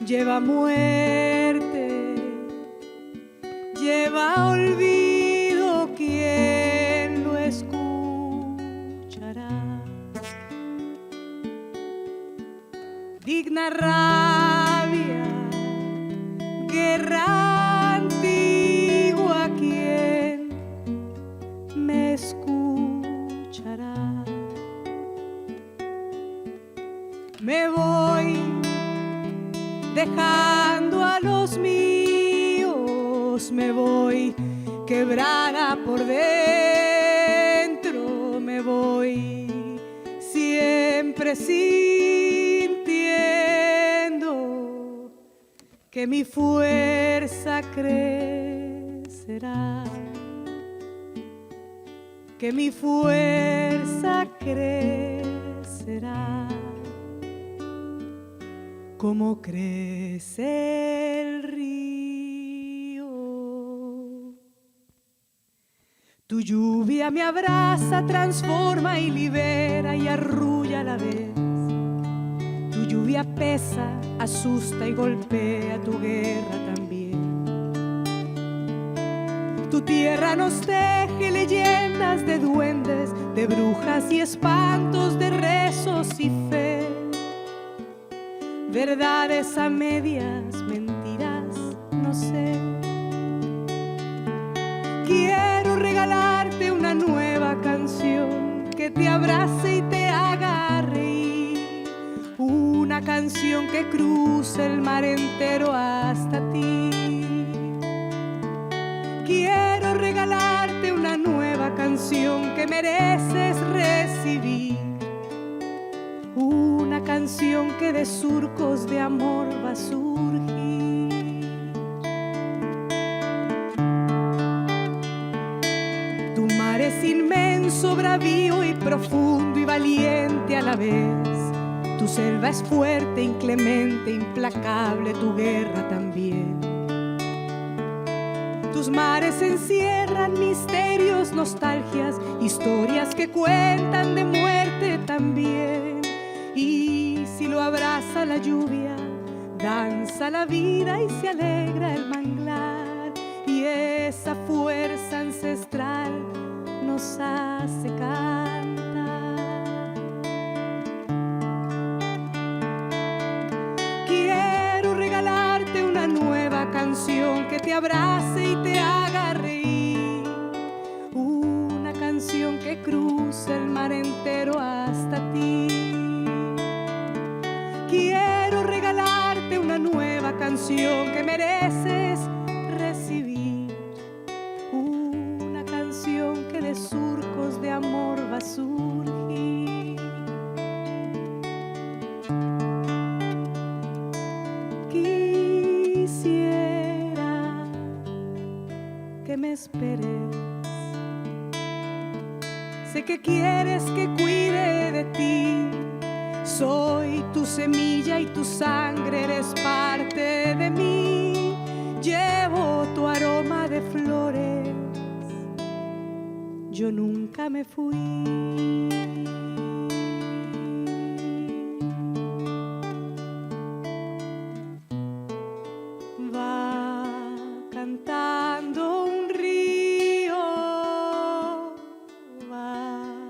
lleva muerte, lleva olvido, ¿quién lo escuchará? Digna rabia, guerra antigua, ¿quién me escuchará? Me voy dejando a los míos, me voy quebrada por dentro, me voy siempre sintiendo que mi fuerza crecerá, que mi fuerza crecerá. Como crece el río. Tu lluvia me abraza, transforma y libera y arrulla a la vez. Tu lluvia pesa, asusta y golpea, tu guerra también. Tu tierra nos teje leyendas de duendes, de brujas y espantos, de rezos y fe. Verdades a medias, mentiras, no sé. Quiero regalarte una nueva canción que te abrace y te haga reír. Una canción que cruce el mar entero hasta ti. Quiero regalarte una nueva canción que mereces recibir. Una canción que de surcos de amor va a surgir. Tu mar es inmenso, bravío y profundo y valiente a la vez. Tu selva es fuerte, inclemente, implacable, tu guerra también. Tus mares encierran misterios, nostalgias, historias que cuentan de muerte también. Y si lo abraza la lluvia, danza la vida y se alegra el manglar. Y esa fuerza ancestral nos hace cantar. Quiero regalarte una nueva canción que te abrace y te haga reír. Una canción que cruce el mar entero hasta ti. Quiero regalarte una nueva canción que mereces recibir. Una canción que de surcos de amor va a surgir. Quisiera que me esperes. Sé que quieres que cuide de ti. Soy tu semilla y tu sangre, eres parte de mí. Llevo tu aroma de flores, yo nunca me fui. Va cantando un río, va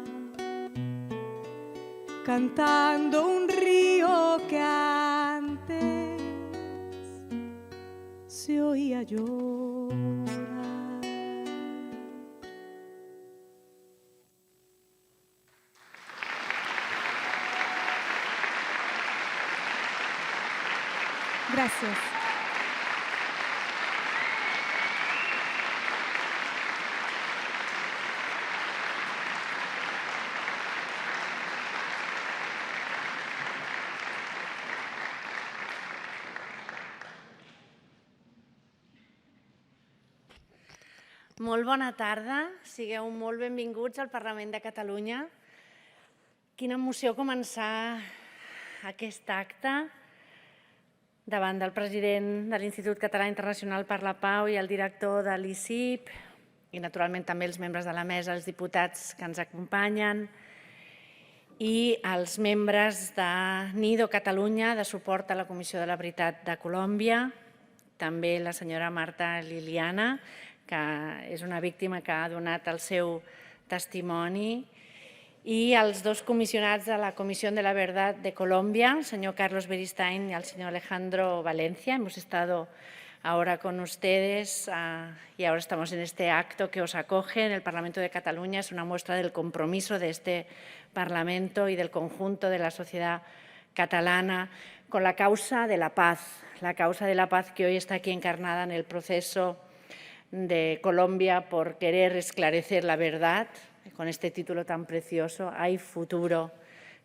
cantando un río que antes se oía llorar. Gracias. Molt bona tarda, sigueu molt benvinguts al Parlament de Catalunya. Quina emoció començar aquest acte davant del president de l'Institut Català Internacional per la Pau i el director de l'ICIP i naturalment també els membres de la mesa, els diputats que ens acompanyen. i els membres de Nido Catalunya, de suport a la Comissió de la Veritat de Colòmbia, també la senyora Marta Liliana, que és una víctima que ha donat el seu testimoni, y a los dos comisionados de la Comisión de la Verdad de Colombia, el señor Carlos Beristain y el señor Alejandro Valencia. Hemos estado ahora con ustedes y ahora estamos en este acto que os acoge en el Parlamento de Cataluña. Es una muestra del compromiso de este Parlamento y del conjunto de la sociedad catalana con la causa de la paz que hoy está aquí encarnada en el proceso de Colombia por querer esclarecer la verdad. Con este título tan precioso, hay futuro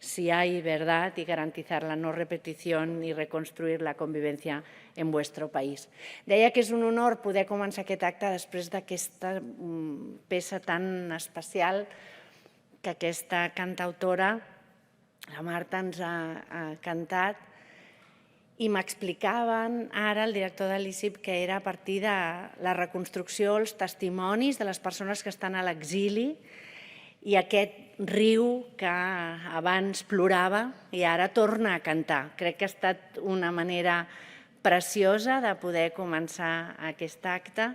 si hay verdad y garantizar la no repetición y reconstruir la convivència en vuestro país. Deia que és un honor poder començar aquest acte després d'aquesta peça tan especial que aquesta cantautora, la Marta, ens ha cantat, i m'explicaven ara el director de l'ICIP que era a partir de la reconstrucció, els testimonis de les persones que estan a l'exili i aquest riu que abans plorava i ara torna a cantar. Crec que ha estat una manera preciosa de poder començar aquest acte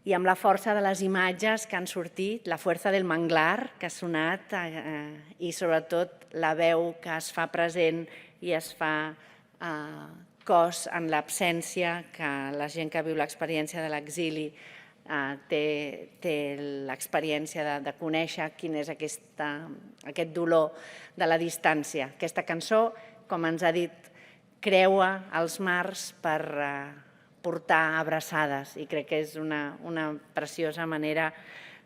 i amb la força de les imatges que han sortit, la força del manglar que ha sonat i sobretot la veu que es fa present i es fa cos en l'absència, que la gent que viu l'experiència de l'exili té l'experiència de conèixer quin és aquest dolor de la distància. Aquesta cançó, com ens ha dit, creua els mars per portar abraçades i crec que és una preciosa manera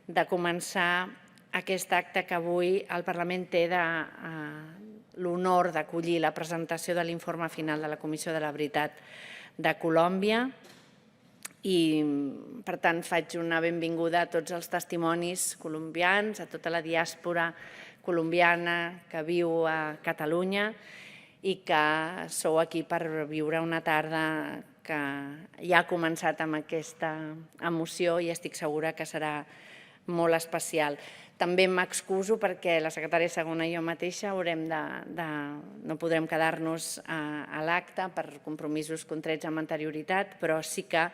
de començar aquest acte que avui el Parlament té l'honor d'acollir la presentació de l'informe final de la Comissió de la Veritat de Colòmbia. I, per tant, faig una benvinguda a tots els testimonis colombians, a tota la diàspora colombiana que viu a Catalunya i que sou aquí per viure una tarda que ja ha començat amb aquesta emoció i estic segura que serà molt especial. També m'excuso perquè la secretària segona i jo mateixa no podrem quedar-nos a l'acte per compromisos contrets amb anterioritat, però sí que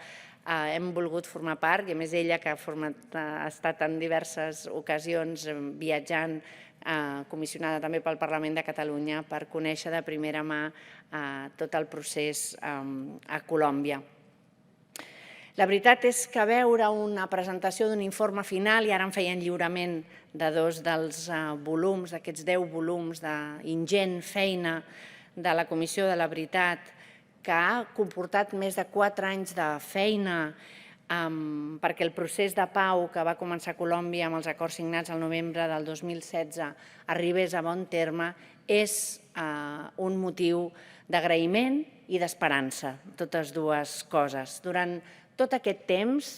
hem volgut formar part, i a més ella que ha estat en diverses ocasions viatjant, comissionada també pel Parlament de Catalunya, per conèixer de primera mà tot el procés a Colòmbia. La veritat és que veure una presentació d'un informe final, i ara en feien lliurament de dos dels volums, d'aquests 10 volums d'ingent feina de la Comissió de la Veritat, que ha comportat més de 4 anys de feina perquè el procés de pau que va començar a Colòmbia amb els acords signats el novembre del 2016 arribés a bon terme, és un motiu d'agraïment i d'esperança, totes dues coses. Durant tot aquest temps,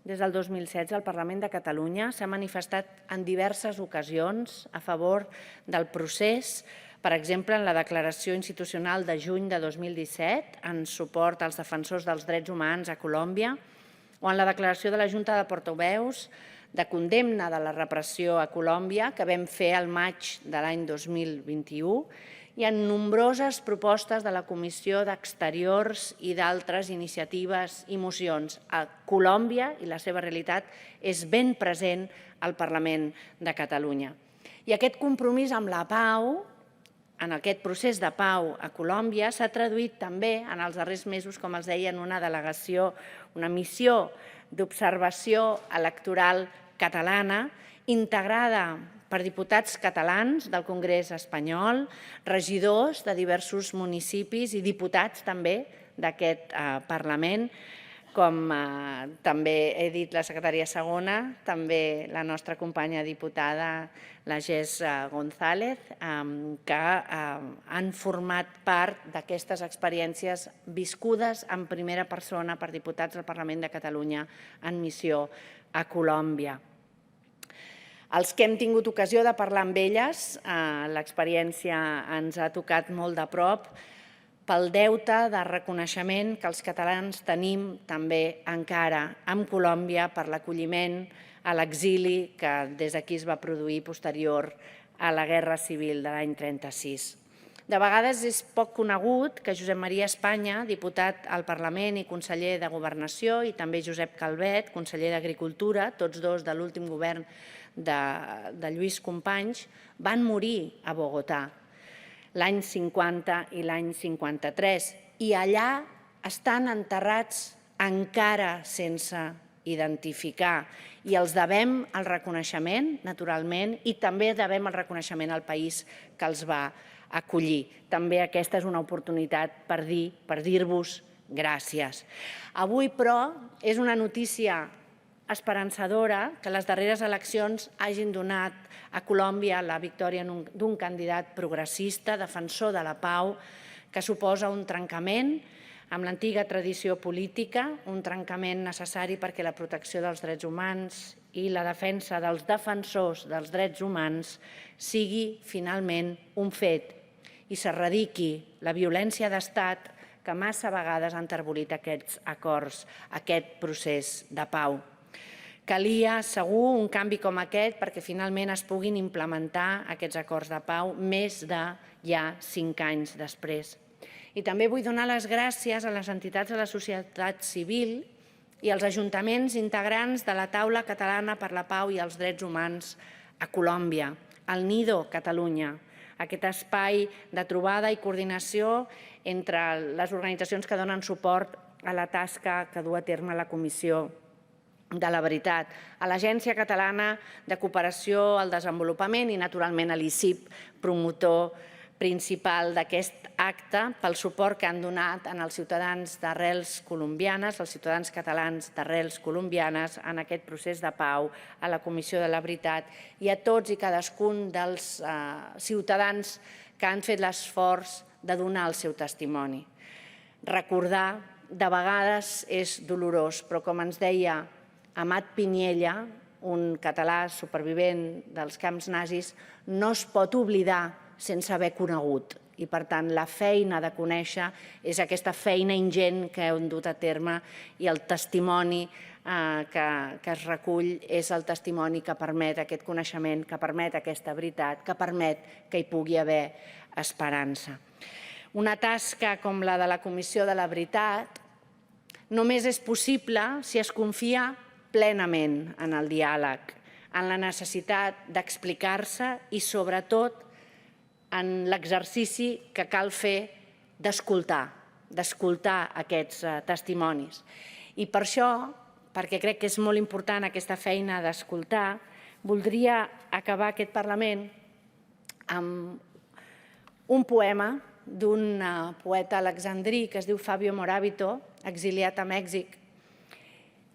des del 2016, el Parlament de Catalunya s'ha manifestat en diverses ocasions a favor del procés, per exemple, en la declaració institucional de juny de 2017, en suport als defensors dels drets humans a Colòmbia, o en la declaració de la Junta de Portaveus de condemna de la repressió a Colòmbia, que vam fer al maig de l'any 2021, i en nombroses propostes de la Comissió d'Exteriors i d'altres iniciatives i mocions. A Colòmbia i la seva realitat és ben present al Parlament de Catalunya. I aquest compromís amb la pau, en aquest procés de pau a Colòmbia, s'ha traduït també en els darrers mesos, com els deia, en una delegació, una missió d'observació electoral catalana, integrada per diputats catalans del Congrés espanyol, regidors de diversos municipis i diputats també d'aquest Parlament, com també he dit la secretària segona, també la nostra companya diputada, la Jess González, que han format part d'aquestes experiències viscudes en primera persona per diputats del Parlament de Catalunya en missió a Colòmbia. Els que hem tingut ocasió de parlar amb elles, l'experiència ens ha tocat molt de prop, pel deute de reconeixement que els catalans tenim també encara amb Colòmbia per l'acolliment a l'exili que des d'aquí es va produir posterior a la Guerra Civil de l'any 36. De vegades és poc conegut que Josep Maria Espanya, diputat al Parlament i conseller de Governació, i també Josep Calvet, conseller d'Agricultura, tots dos de l'últim govern de Lluís Companys, van morir a Bogotà l'any 50 i l'any 53, i allà estan enterrats encara sense identificar, i els devem el reconeixement, naturalment, i també devem el reconeixement al país que els va acollir. També aquesta és una oportunitat per dir-vos gràcies. Avui, però, és una notícia esperançadora que les darreres eleccions hagin donat a Colòmbia la victòria d'un candidat progressista, defensor de la pau, que suposa un trencament amb l'antiga tradició política, un trencament necessari perquè la protecció dels drets humans i la defensa dels defensors dels drets humans sigui finalment un fet i s'erradiqui la violència d'estat que massa vegades ha enterbolit aquests acords, aquest procés de pau. Calia, segur, un canvi com aquest perquè finalment es puguin implementar aquests acords de pau més de ja 5 anys després. I també vull donar les gràcies a les entitats de la societat civil i als ajuntaments integrants de la Taula Catalana per la Pau i els Drets Humans a Colòmbia, el Nido Catalunya, aquest espai de trobada i coordinació entre les organitzacions que donen suport a la tasca que du a terme la Comissió de la Veritat, a l'Agència Catalana de Cooperació al Desenvolupament i, naturalment, a l'ICIP, promotor principal d'aquest acte, pel suport que han donat als ciutadans d'arrels colombianes, als ciutadans catalans d'arrels colombianes en aquest procés de pau, a la Comissió de la Veritat i a tots i cadascun dels ciutadans que han fet l'esforç de donar el seu testimoni. Recordar, de vegades, és dolorós, però com ens deia Amat Piniella, un català supervivent dels camps nazis, no es pot oblidar sense haver conegut. I, per tant, la feina de conèixer és aquesta feina ingent que hem dut a terme i el testimoni que es recull és el testimoni que permet aquest coneixement, que permet aquesta veritat, que permet que hi pugui haver esperança. Una tasca com la de la Comissió de la Veritat només és possible si es confia plenament en el diàleg, en la necessitat d'explicar-se i, sobretot, en l'exercici que cal fer d'escoltar aquests testimonis. I per això, perquè crec que és molt important aquesta feina d'escoltar, voldria acabar aquest Parlament amb un poema d'un poeta alexandrí que es diu Fabio Moravito, exiliat a Mèxic,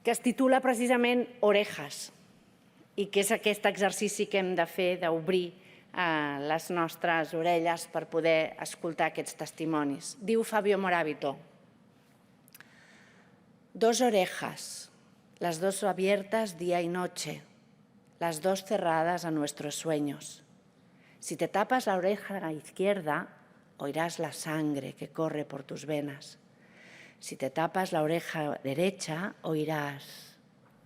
que es titula precisament Orejas, i que és aquest exercici que hem de fer d'obrir les nostres orelles per poder escoltar aquests testimonis. Diu Fabio Moravito: dos orejas, las dos abiertas día y noche, las dos cerradas a nuestros sueños. Si te tapas la oreja izquierda, oirás la sangre que corre por tus venas. Si te tapas la oreja derecha, oirás,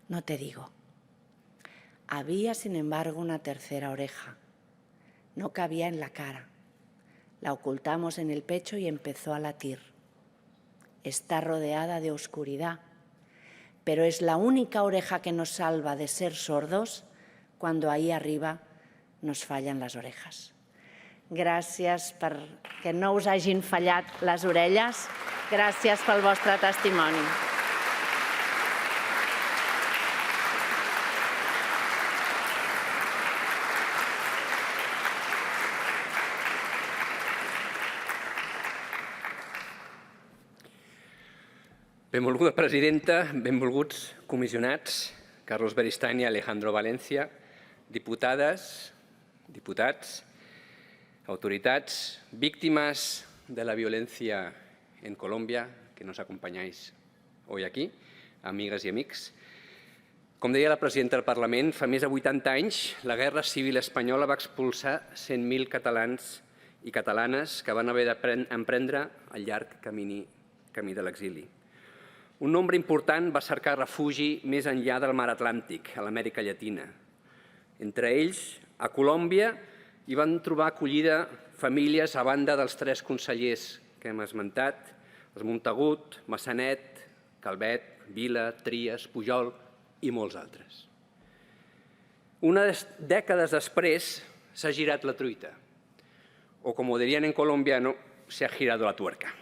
no te digo. Había, sin embargo, una tercera oreja. No cabía en la cara. La ocultamos en el pecho y empezó a latir. Está rodeada de oscuridad, pero es la única oreja que nos salva de ser sordos cuando ahí arriba nos fallan les orejas. Gràcies perquè no us hagin fallat les orelles. Gràcies pel vostre testimoni. Benvolguda presidenta, benvolguts comissionats, Carlos Beristain i Alejandro Valencia, diputades, diputats, autoritats, víctimas de la violencia en Colombia, que nos acompañáis hoy aquí, amigues i amics. Com deia la presidenta del Parlament, fa més de 80 anys la Guerra Civil espanyola va expulsar 100.000 catalans i catalanes que van haver d'emprendre el llarg camí de l'exili. Un nombre important va cercar refugi més enllà del mar Atlàntic, a l'Amèrica Llatina. Entre ells, a Colòmbia Hi van trobar acollida famílies a banda dels 3 consellers que hem esmentat, els Montagut, Massanet, Calvet, Vila, Trias, Pujol i molts altres. Unas décadas després s'ha girat la truita, o como dirían en colombiano, se ha girado la tuerca.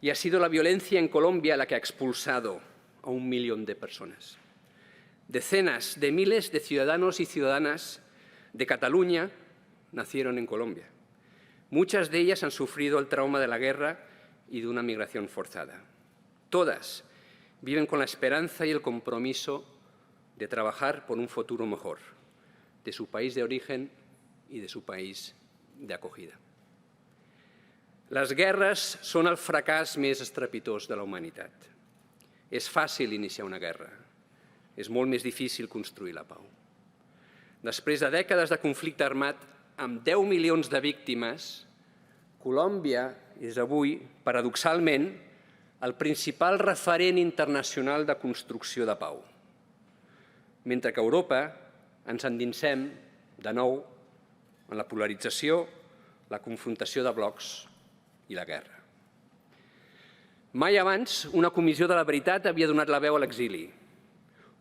Y ha sido la violencia en Colombia la que ha expulsado a 1 millón de personas. Decenas de miles de ciudadanos y ciudadanas de Cataluña nacieron en Colombia. Muchas de ellas han sufrido el trauma de la guerra y de una migración forzada. Todas viven con la esperanza y el compromiso de trabajar por un futuro mejor, de su país de origen y de su país de acogida. Les guerres són el fracàs més estrepitós de la humanitat. És fàcil iniciar una guerra, és molt més difícil construir la pau. Després de dècades de conflicte armat amb 10 milions de víctimes, Colòmbia és avui, paradoxalment, el principal referent internacional de construcció de pau. Mentre que a Europa ens endinsem, de nou, en la polarització, la confrontació de blocs i la guerra. Mai abans una comissió de la veritat havia donat la veu a l'exili.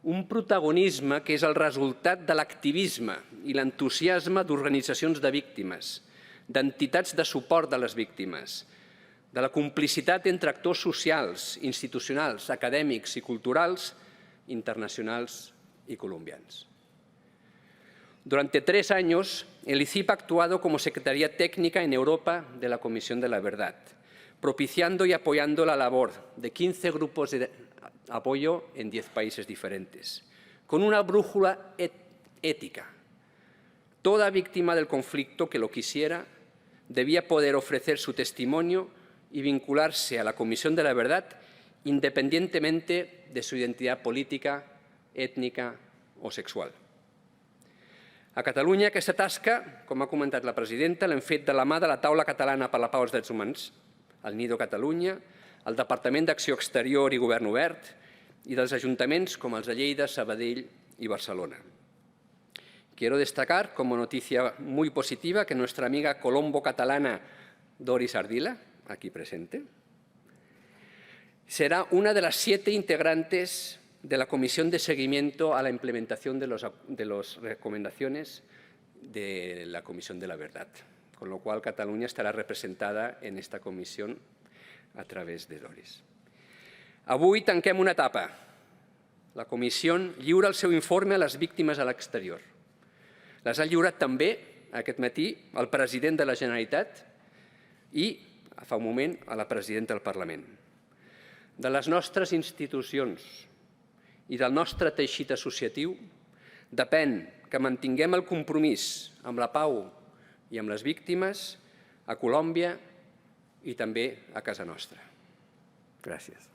Un protagonisme que és el resultat de l'activisme i l'entusiasme d'organitzacions de víctimes, d'entitats de suport de les víctimes, de la complicitat entre actors socials, institucionals, acadèmics i culturals, internacionals y colombianos. Durante 3 años, el ICIP ha actuado como Secretaría Técnica en Europa de la Comisión de la Verdad, propiciando y apoyando la labor de 15 grupos de apoyo en 10 países diferentes, con una brújula ética. Toda víctima del conflicto que lo quisiera debía poder ofrecer su testimonio y vincularse a la Comisión de la Verdad independientemente de su identidad política, ètnica o sexual. A Catalunya aquesta tasca, com ha comentat la presidenta, l'hem fet de la mà de la Taula Catalana per la Pau i els Drets Humans, el Nido Catalunya, el Departament d'Acció Exterior i Govern Obert i dels ajuntaments com els de Lleida, Sabadell i Barcelona. Quiero destacar como noticia muy positiva que nuestra amiga colombo-catalana Doris Ardila, aquí presente, será una de las 7 integrantes de la Comisión de Seguimiento a la implementación de las recomendaciones de la Comisión de la Verdad, con lo cual Cataluña estará representada en esta comissió a través de Doris. Avui tanquem una etapa. La comissió lliura el seu informe a les víctimes a l'exterior. Les ha lliurat també aquest matí el president de la Generalitat i, fa un moment, a la presidenta del Parlament. De les nostres institucions i del nostre teixit associatiu depèn que mantinguem el compromís amb la pau i amb les víctimes a Colòmbia i també a casa nostra. Gràcies.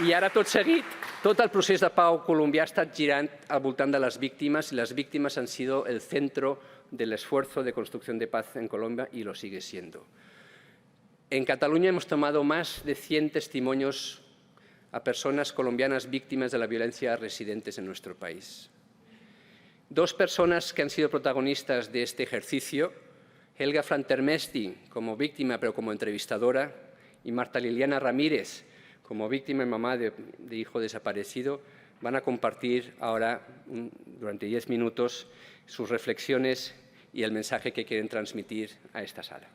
I ara, tot seguit, tot el procés de pau colombià ha estat girant al voltant de les víctimes i les víctimes han sido el centro del esfuerzo de construcción de paz en Colombia y lo sigue siendo. En Cataluña hemos tomado más de 100 testimonios a personas colombianas víctimas de la violencia residentes en nuestro país. 2 personas que han sido protagonistas de este ejercicio, Helga Flantermesti como víctima pero como entrevistadora y Marta Liliana Ramírez como víctima y mamá de hijo desaparecido, van a compartir ahora, durante 10 minutos, sus reflexiones y el mensaje que quieren transmitir a esta sala.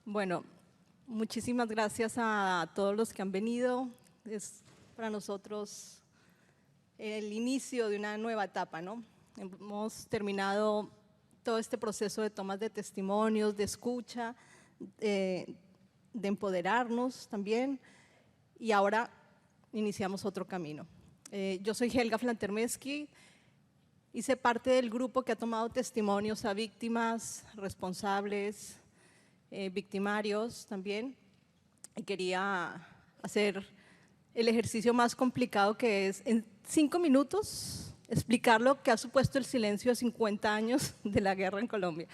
Bueno, muchísimas gracias a todos los que han venido. Es para nosotros el inicio de una nueva etapa, ¿no? Hemos terminado todo este proceso de tomas de testimonios, de escucha, de empoderarnos también, y ahora iniciamos otro camino. Yo soy Helga Flantermesti, hice parte del grupo que ha tomado testimonios a víctimas, responsables, victimarios también, y quería hacer el ejercicio más complicado, que es en 5 minutos explicar lo que ha supuesto el silencio de 50 años de la guerra en Colombia,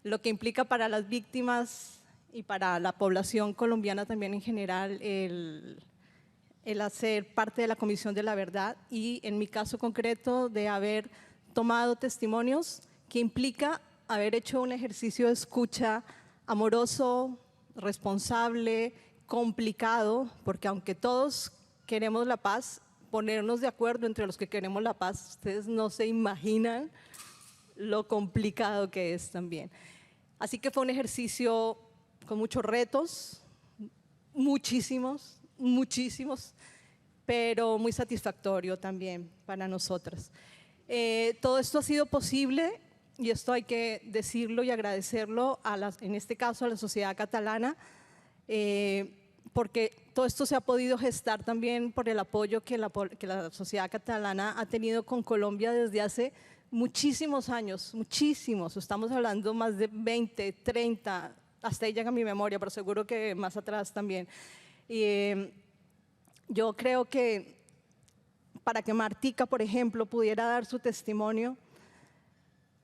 lo que implica para las víctimas y para la población colombiana también en general el hacer parte de la Comisión de la Verdad y en mi caso concreto de haber tomado testimonios, que implica haber hecho un ejercicio de escucha amoroso, responsable, complicado, porque aunque todos queremos la paz, ponernos de acuerdo entre los que queremos la paz, ustedes no se imaginan lo complicado que es también. Así que fue un ejercicio con muchos retos, muchísimos, pero muy satisfactorio también para nosotras. Todo esto ha sido posible, y esto hay que decirlo y agradecerlo, en este caso a la sociedad catalana, porque todo esto se ha podido gestar también por el apoyo que la sociedad catalana ha tenido con Colombia desde hace muchísimos años, muchísimos, estamos hablando más de 20, 30, hasta ahí llega mi memoria, pero seguro que más atrás también. Yo creo que para que Martica, por ejemplo, pudiera dar su testimonio,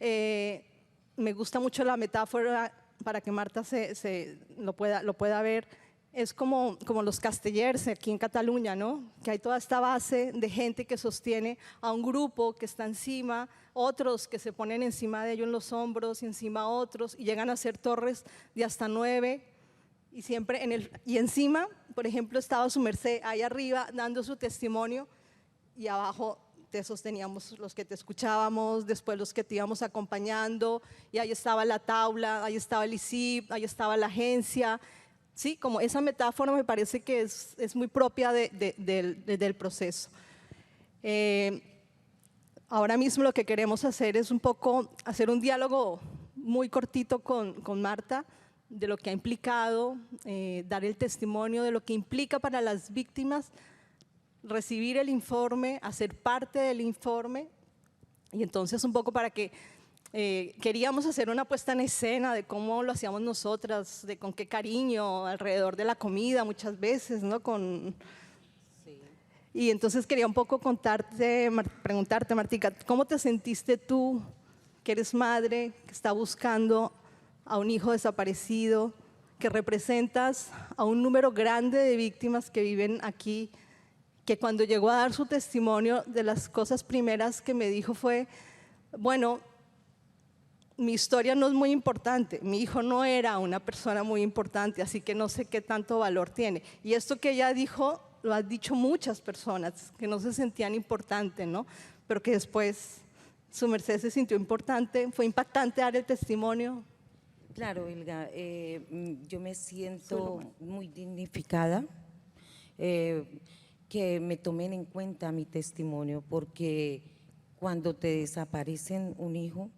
me gusta mucho la metáfora para que Marta lo pueda ver, es como los castellers aquí en Cataluña, ¿no? Que hay toda esta base de gente que sostiene a un grupo que está encima, otros que se ponen encima de ellos en los hombros y encima otros y llegan a ser torres de hasta 9 y siempre y encima, por ejemplo, estaba su merced ahí arriba dando su testimonio y abajo te sosteníamos los que te escuchábamos, después los que te íbamos acompañando, y ahí estaba la tabla, ahí estaba el ICIP, ahí estaba la agencia. Sí, como esa metáfora me parece que es muy propia del proceso. Ahora mismo lo que queremos hacer es un poco hacer un diálogo muy cortito con Marta de lo que ha implicado, dar el testimonio de lo que implica para las víctimas recibir el informe, hacer parte del informe, y entonces un poco para que queríamos hacer una puesta en escena de cómo lo hacíamos nosotras, de con qué cariño, alrededor de la comida muchas veces, ¿no? Sí. Y entonces quería un poco preguntarte, Martica, ¿cómo te sentiste tú, que eres madre, que está buscando a un hijo desaparecido, que representas a un número grande de víctimas que viven aquí, que cuando llegó a dar su testimonio, de las cosas primeras que me dijo fue, bueno, mi historia no es muy importante, mi hijo no era una persona muy importante, así que no sé qué tanto valor tiene. Y esto que ella dijo, lo han dicho muchas personas, que no se sentían importantes, ¿no? Pero que después su merced se sintió importante, fue impactante dar el testimonio. Claro, Elga, yo me siento muy dignificada, que me tomen en cuenta mi testimonio, porque cuando te desaparecen un hijo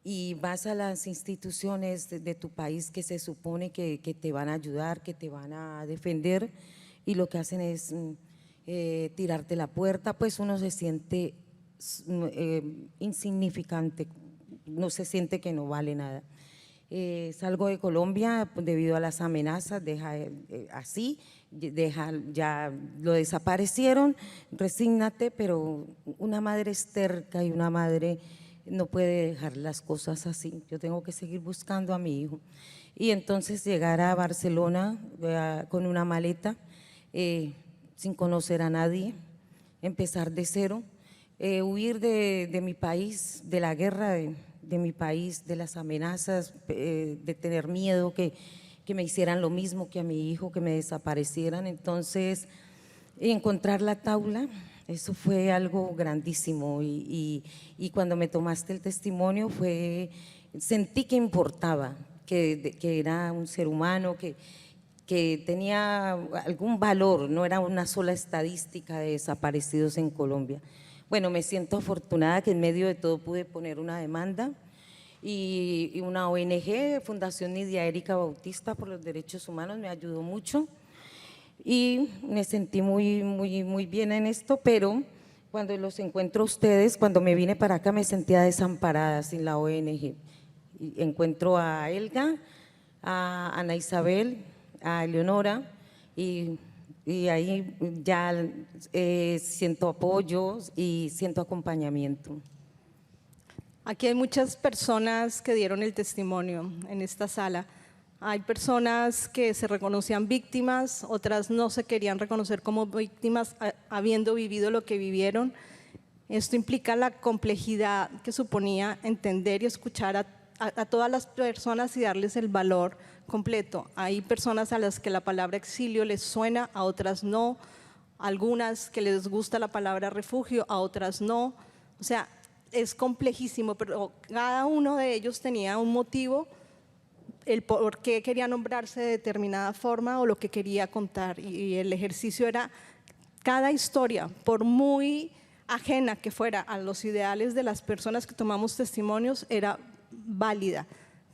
y vas a las instituciones de tu país que se supone que te van a ayudar, que te van a defender, y lo que hacen es tirarte la puerta, pues uno se siente insignificante, no se siente que no vale nada. Salgo de Colombia debido a las amenazas, ya lo desaparecieron, resígnate, pero una madre es terca y una madre no puede dejar las cosas así. Yo tengo que seguir buscando a mi hijo. Y entonces llegar a Barcelona con una maleta, sin conocer a nadie, empezar de cero, huir de mi país, de la guerra de mi país, de las amenazas, de tener miedo que me hicieran lo mismo que a mi hijo, que me desaparecieran. Entonces, encontrar la tabla, eso fue algo grandísimo, y cuando me tomaste el testimonio sentí que importaba, que era un ser humano, que tenía algún valor, no era una sola estadística de desaparecidos en Colombia. Bueno, me siento afortunada que en medio de todo pude poner una demanda, y una ONG, Fundación Nidia Erika Bautista por los Derechos Humanos, me ayudó mucho y me sentí muy bien en esto, pero Cuando los encuentro a ustedes, cuando me vine para acá me sentía desamparada sin la ONG. Y encuentro a Elga, a Ana Isabel, a Eleonora y ahí ya siento apoyo y siento acompañamiento. Aquí hay muchas personas que dieron el testimonio en esta sala. Hay personas que se reconocían víctimas, otras no se querían reconocer como víctimas habiendo vivido lo que vivieron. Esto implica la complejidad que suponía entender y escuchar a todas las personas y darles el valor completo. Hay personas a las que la palabra exilio les suena, a otras no, algunas que les gusta la palabra refugio, a otras no. O sea, es complejísimo, pero cada uno de ellos tenía un motivo, el por qué quería nombrarse de determinada forma o lo que quería contar. Y el ejercicio era cada historia, por muy ajena que fuera a los ideales de las personas que tomamos testimonios, era válida.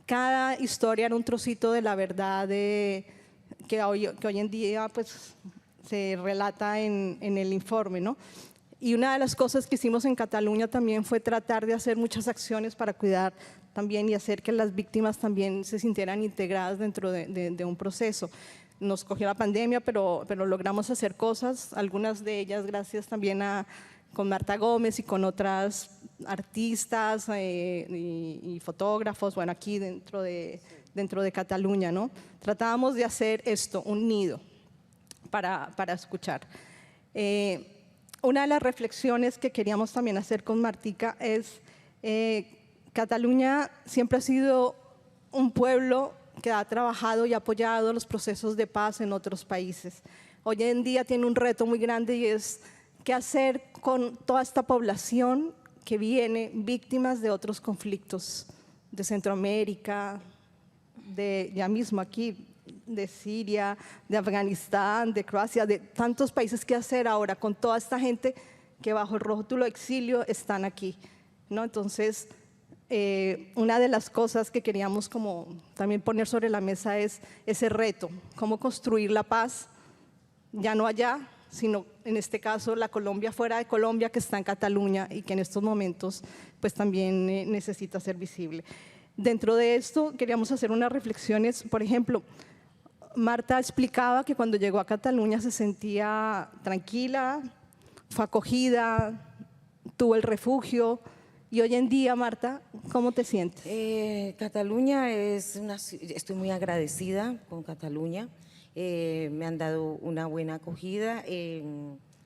Cada historia era un trocito de la verdad que hoy en día pues, se relata en el informe, ¿no? Y una de las cosas que hicimos en Cataluña también fue tratar de hacer muchas acciones para cuidar también y hacer que las víctimas también se sintieran integradas dentro de un proceso. Nos cogió la pandemia, pero logramos hacer cosas, algunas de ellas gracias también con Marta Gómez y con otras artistas y fotógrafos, bueno, aquí dentro de Cataluña, ¿no? Tratábamos de hacer esto, un nido para escuchar. Una de las reflexiones que queríamos también hacer con Martica es Cataluña siempre ha sido un pueblo que ha trabajado y apoyado los procesos de paz en otros países. Hoy en día tiene un reto muy grande y es qué hacer con toda esta población que viene víctimas de otros conflictos de Centroamérica, ya mismo aquí, de Siria, de Afganistán, de Croacia, de tantos países. ¿Qué hacer ahora con toda esta gente que bajo el rótulo exilio están aquí, ¿no? Entonces, una de las cosas que queríamos como también poner sobre la mesa es ese reto, cómo construir la paz, ya no allá, sino en este caso la Colombia fuera de Colombia, que está en Cataluña y que en estos momentos pues también necesita ser visible. Dentro de esto queríamos hacer unas reflexiones, por ejemplo, Marta explicaba que cuando llegó a Cataluña se sentía tranquila, fue acogida, tuvo el refugio. Y hoy en día, Marta, ¿cómo te sientes? Cataluña estoy muy agradecida con Cataluña. Me han dado una buena acogida.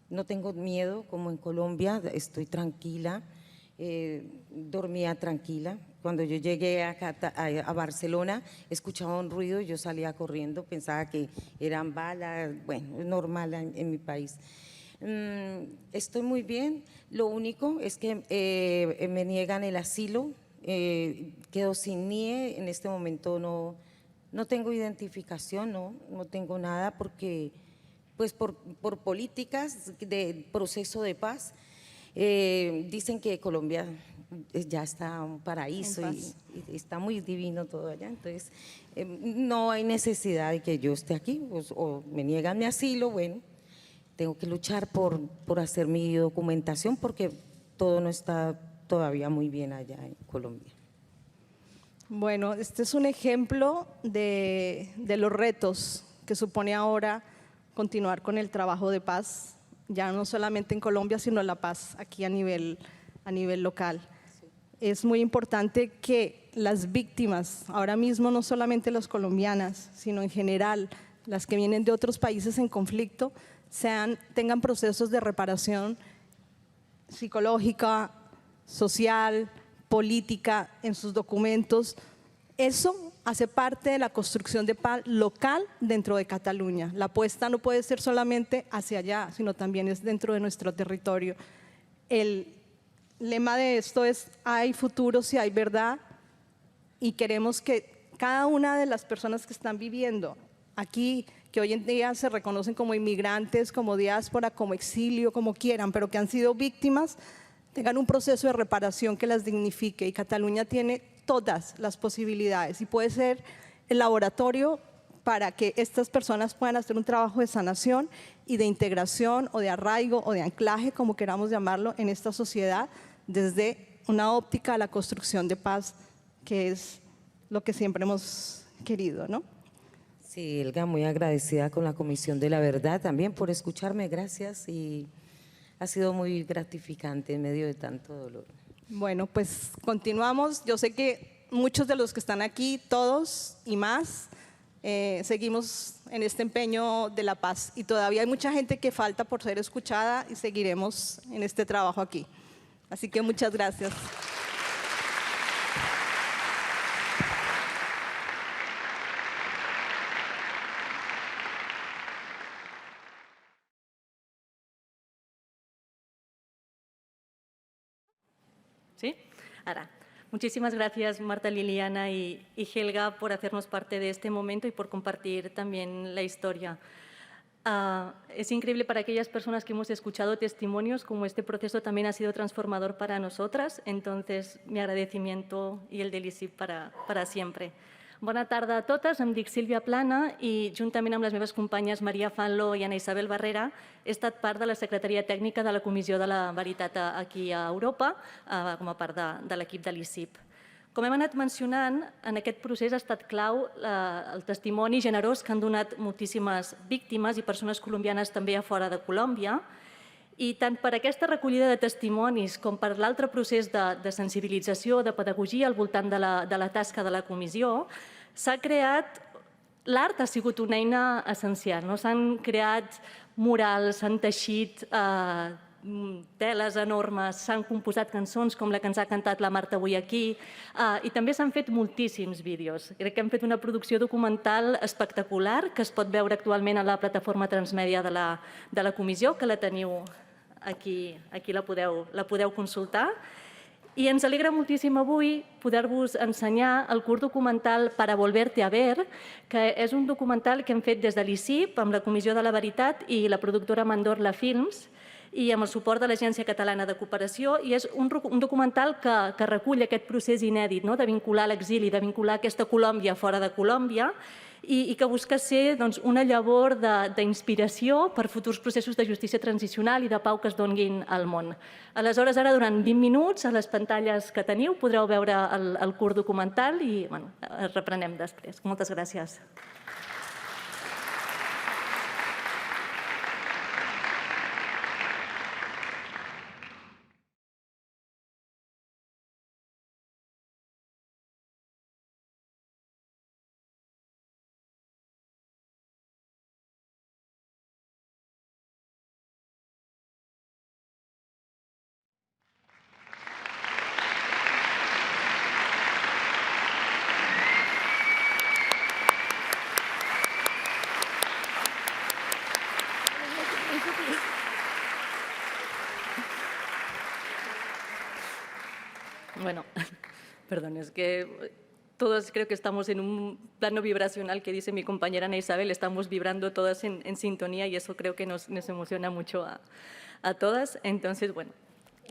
No tengo miedo como en Colombia, estoy tranquila. Dormía tranquila. Cuando yo llegué a Barcelona, escuchaba un ruido y yo salía corriendo, pensaba que eran balas, bueno, es normal en mi país. Estoy muy bien, lo único es que me niegan el asilo, quedo sin NIE, en este momento no tengo identificación, no tengo nada porque pues por políticas de proceso de paz. Dicen que Colombia ya está un paraíso y está muy divino todo allá, entonces no hay necesidad de que yo esté aquí, pues, o me niegan mi asilo, bueno, tengo que luchar por hacer mi documentación porque todo no está todavía muy bien allá en Colombia. Bueno, este es un ejemplo de los retos que supone ahora continuar con el trabajo de paz, ya no solamente en Colombia, sino la paz aquí a nivel local. Sí. Es muy importante que las víctimas, ahora mismo no solamente las colombianas, sino en general, las que vienen de otros países en conflicto, tengan procesos de reparación psicológica, social, política en sus documentos. Eso hace parte de la construcción de paz local dentro de Cataluña. La apuesta no puede ser solamente hacia allá, sino también es dentro de nuestro territorio. El lema de esto es: hay futuro si hay verdad, y queremos que cada una de las personas que están viviendo aquí, que hoy en día se reconocen como inmigrantes, como diáspora, como exilio, como quieran, pero que han sido víctimas, tengan un proceso de reparación que las dignifique. Y Cataluña tiene todas las posibilidades y puede ser el laboratorio para que estas personas puedan hacer un trabajo de sanación y de integración o de arraigo o de anclaje, como queramos llamarlo, en esta sociedad desde una óptica a la construcción de paz, que es lo que siempre hemos querido, ¿no? Sí, Helga, muy agradecida con la Comisión de la Verdad también por escucharme, gracias, y ha sido muy gratificante en medio de tanto dolor. Bueno, pues continuamos. Yo sé que muchos de los que están aquí, todos y más, seguimos en este empeño de la paz y todavía hay mucha gente que falta por ser escuchada y seguiremos en este trabajo aquí. Así que muchas gracias. ¿Sí? Ahora, muchísimas gracias Marta, Liliana y Helga por hacernos parte de este momento y por compartir también la historia. Es increíble para aquellas personas que hemos escuchado testimonios como este proceso también ha sido transformador para nosotras, entonces mi agradecimiento y el de l'ICIP para siempre. Bona tarda a totes, em dic Sílvia Plana i juntament amb les meves companyes Maria Fanlo i Ana Isabel Barrera he estat part de la Secretaria Tècnica de la Comissió de la Veritat aquí a Europa com a part de l'equip de l'ICIP. Com hem anat mencionant, en aquest procés ha estat clau el testimoni generós que han donat moltíssimes víctimes i persones colombianes també a fora de Colòmbia. I tant per aquesta recollida de testimonis com per l'altre procés de sensibilització, de pedagogia al voltant de la tasca de la comissió, s'ha creat... L'art ha sigut una eina essencial. S'han creat murals, s'han teixit teles enormes, s'han composat cançons com la que ens ha cantat la Marta avui aquí i també s'han fet moltíssims vídeos. Crec que hem fet una producció documental espectacular que es pot veure actualment a la plataforma transmèdia de la comissió, que la teniu aquí la podeu consultar. I ens alegra moltíssim avui poder-vos ensenyar el curt documental Para volverte a ver, que és un documental que hem fet des de l'ICIP, amb la Comissió de la Veritat i la productora Mandorla Films, i amb el suport de l'Agència Catalana de Cooperació, i és un documental que recull aquest procés inèdit de vincular l'exili, de vincular aquesta Colòmbia fora de Colòmbia, i que busca ser una llavor d'inspiració per futurs processos de justícia transicional i de pau que es donguin al món. Aleshores, ara, durant 20 minuts, a les pantalles que teniu, podreu veure el curt documental i reprenem després. Moltes gràcies. Bueno, perdón, es que todos creo que estamos en un plano vibracional que dice mi compañera Ana Isabel, estamos vibrando todas en sintonía y eso creo que nos emociona mucho a todas. Entonces, bueno,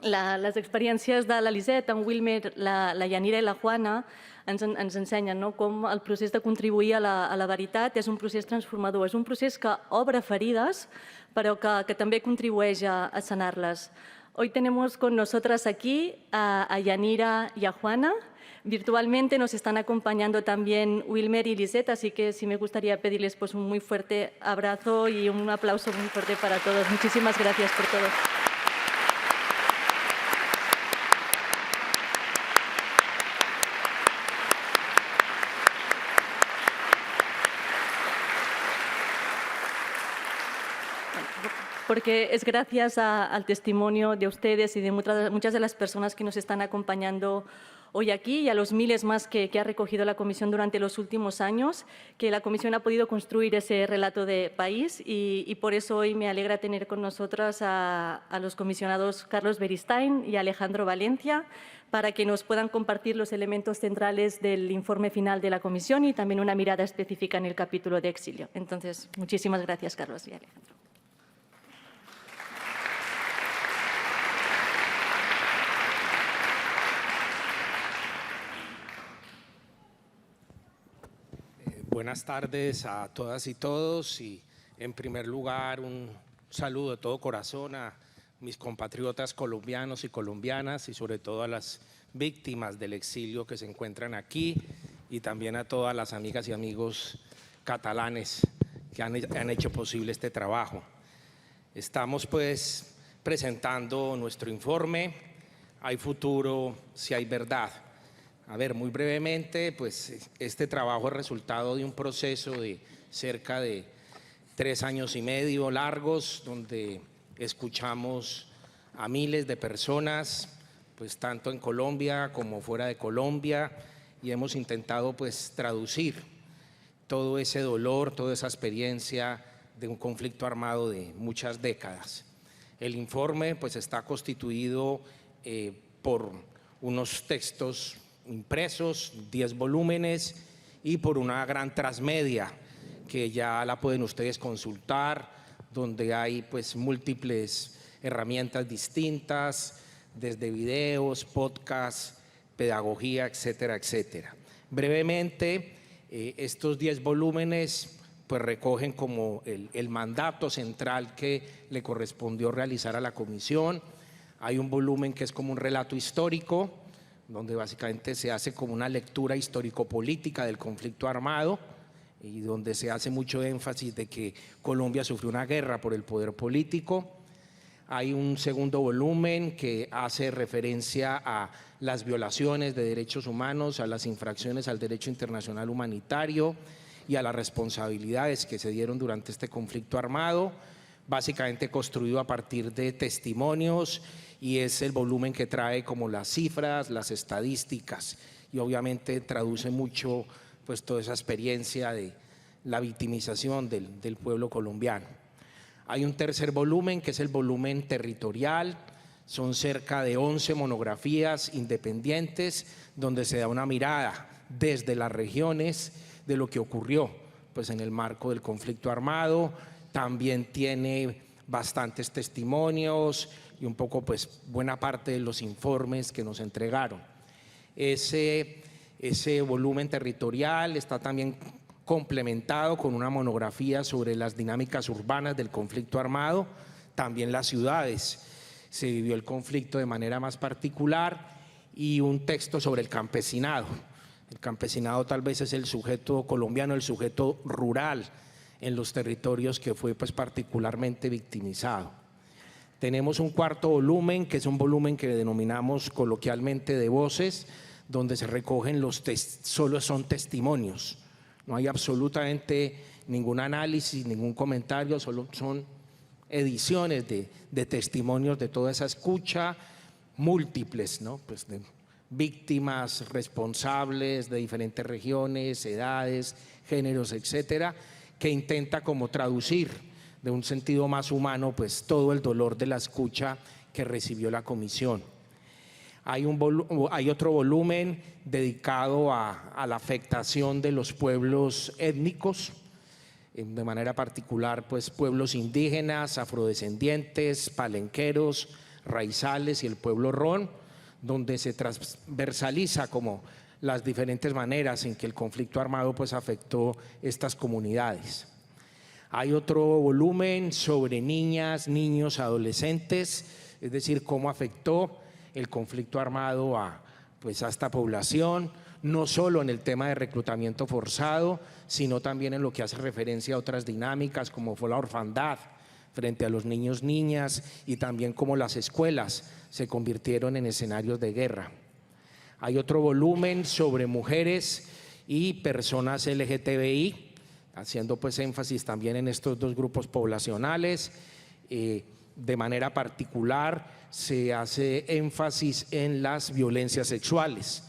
les experiències de la Lisette, en Wilmer, la Yanira i la Juana ens ensenyen com el procés de contribuir a la veritat és un procés transformador, és un procés que obre ferides però que també contribueix a sanar-les. Hoy tenemos con nosotras aquí a Yanira y a Juana. Virtualmente nos están acompañando también Wilmer y Lisette, así que sí me gustaría pedirles un muy fuerte abrazo y un aplauso muy fuerte para todos. Muchísimas gracias por todo. Porque es gracias al testimonio de ustedes y de muchas de las personas que nos están acompañando hoy aquí y a los miles más que ha recogido la Comisión durante los últimos años, que la Comisión ha podido construir ese relato de país y por eso hoy me alegra tener con nosotras a los comisionados Carlos Beristain y Alejandro Valencia para que nos puedan compartir los elementos centrales del informe final de la Comisión y también una mirada específica en el capítulo de exilio. Entonces, muchísimas gracias, Carlos y Alejandro. Buenas tardes a todas y todos, y en primer lugar un saludo de todo corazón a mis compatriotas colombianos y colombianas, y sobre todo a las víctimas del exilio que se encuentran aquí, y también a todas las amigas y amigos catalanes que han hecho posible este trabajo. Estamos pues presentando nuestro informe, Hay futuro si hay verdad. A ver, muy brevemente, pues este trabajo es resultado de un proceso de cerca de 3 años y medio largos, donde escuchamos a miles de personas, pues tanto en Colombia como fuera de Colombia, y hemos intentado pues traducir todo ese dolor, toda esa experiencia de un conflicto armado de muchas décadas. El informe pues está constituido por unos textos impresos, 10 volúmenes, y por una gran transmedia que ya la pueden ustedes consultar, donde hay pues múltiples herramientas distintas, desde videos, podcasts, pedagogía, etcétera, etcétera. Brevemente, estos 10 volúmenes pues recogen como el mandato central que le correspondió realizar a la comisión. Hay un volumen que es como un relato histórico, donde básicamente se hace como una lectura histórico-política del conflicto armado, y donde se hace mucho énfasis de que Colombia sufrió una guerra por el poder político. Hay un segundo volumen que hace referencia a las violaciones de derechos humanos, a las infracciones al derecho internacional humanitario y a las responsabilidades que se dieron durante este conflicto armado, básicamente construido a partir de testimonios, y es el volumen que trae como las cifras, las estadísticas, y obviamente traduce mucho pues toda esa experiencia de la victimización del pueblo colombiano. Hay un tercer volumen que es el volumen territorial, son cerca de 11 monografías independientes donde se da una mirada desde las regiones de lo que ocurrió pues en el marco del conflicto armado. También tiene bastantes testimonios y un poco pues buena parte de los informes que nos entregaron. Ese volumen territorial está también complementado con una monografía sobre las dinámicas urbanas del conflicto armado, también las ciudades. Se vivió el conflicto de manera más particular, y un texto sobre el campesinado. El campesinado tal vez es el sujeto colombiano, el sujeto rural en los territorios que fue pues particularmente victimizado. Tenemos un cuarto volumen, que es un volumen que denominamos coloquialmente de voces, donde se recogen solo son testimonios. No hay absolutamente ningún análisis, ningún comentario, solo son ediciones de testimonios de toda esa escucha, múltiples, ¿no? Pues de víctimas, responsables de diferentes regiones, edades, géneros, etcétera, que intenta como traducir de un sentido más humano pues todo el dolor de la escucha que recibió la comisión. Hay otro volumen dedicado a la afectación de los pueblos étnicos, de manera particular pues pueblos indígenas, afrodescendientes, palenqueros, raizales y el pueblo ron, donde se transversaliza como las diferentes maneras en que el conflicto armado pues afectó estas comunidades. Hay otro volumen sobre niñas, niños, adolescentes, es decir, cómo afectó el conflicto armado a esta población, no solo en el tema de reclutamiento forzado, sino también en lo que hace referencia a otras dinámicas como fue la orfandad frente a los niños, niñas, y también cómo las escuelas se convirtieron en escenarios de guerra. Hay otro volumen sobre mujeres y personas LGTBI, haciendo pues énfasis también en estos dos grupos poblacionales. De manera particular se hace énfasis en las violencias sexuales,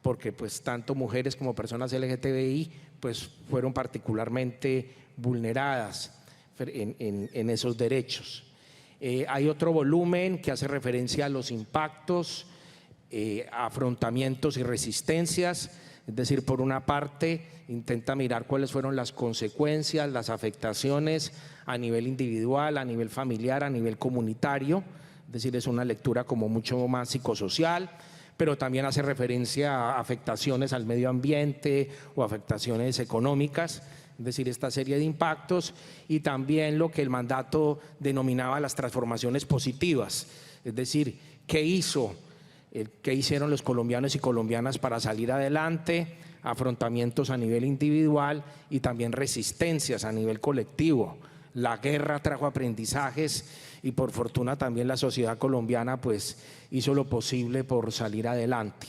porque pues tanto mujeres como personas LGTBI pues fueron particularmente vulneradas en esos derechos. Hay otro volumen que hace referencia a los impactos, afrontamientos y resistencias, es decir, por una parte intenta mirar cuáles fueron las consecuencias, las afectaciones a nivel individual, a nivel familiar, a nivel comunitario, es decir, es una lectura como mucho más psicosocial. pero también hace referencia a afectaciones al medio ambiente o afectaciones económicas, es decir, esta serie de impactos, y también lo que el mandato denominaba las transformaciones positivas, es decir, qué hicieron los colombianos y colombianas para salir adelante, afrontamientos a nivel individual y también resistencias a nivel colectivo. La guerra trajo aprendizajes y por fortuna también la sociedad colombiana pues hizo lo posible por salir adelante.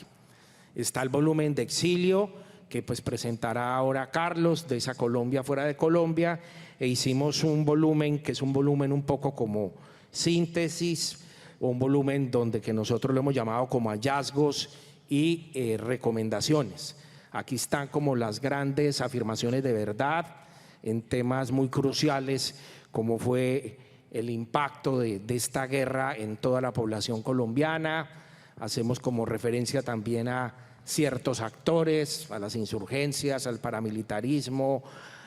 Está el volumen de exilio que pues presentará ahora Carlos, de esa Colombia fuera de Colombia, e hicimos un volumen que es un volumen un poco como síntesis, o un volumen donde que nosotros lo hemos llamado como hallazgos y recomendaciones. Aquí están como las grandes afirmaciones de verdad en temas muy cruciales como fue el impacto de esta guerra en toda la población colombiana. Hacemos como referencia también a ciertos actores, a las insurgencias, al paramilitarismo,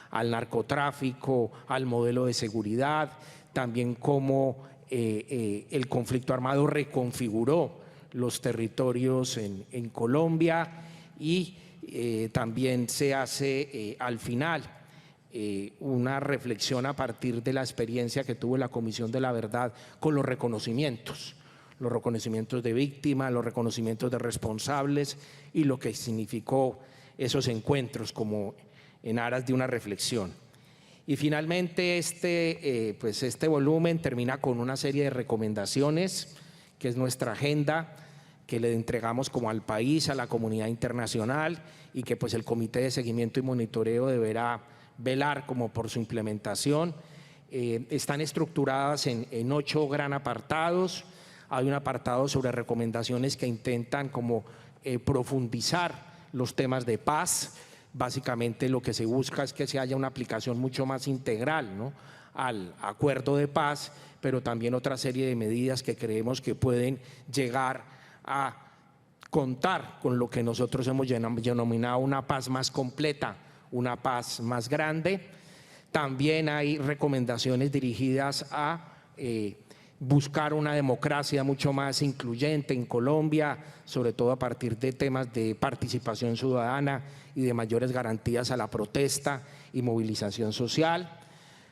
al narcotráfico, al modelo de seguridad, también cómo el conflicto armado reconfiguró los territorios en Colombia y también se hace al final una reflexión a partir de la experiencia que tuvo la Comisión de la Verdad con los reconocimientos de víctimas, los reconocimientos de responsables y lo que significó esos encuentros como en aras de una reflexión. Y finalmente este volumen termina con una serie de recomendaciones, que es nuestra agenda, que le entregamos como al país, a la comunidad internacional, y que pues el Comité de Seguimiento y Monitoreo deberá velar como por su implementación. Están estructuradas en 8 gran apartados. Hay un apartado sobre recomendaciones que intentan como profundizar los temas de paz. Básicamente lo que se busca es que se haya una aplicación mucho más integral, ¿no?, al acuerdo de paz, pero también otra serie de medidas que creemos que pueden llegar a contar con lo que nosotros hemos denominado una paz más completa, una paz más grande. También hay recomendaciones dirigidas a buscar una democracia mucho más incluyente en Colombia, sobre todo a partir de temas de participación ciudadana y de mayores garantías a la protesta y movilización social.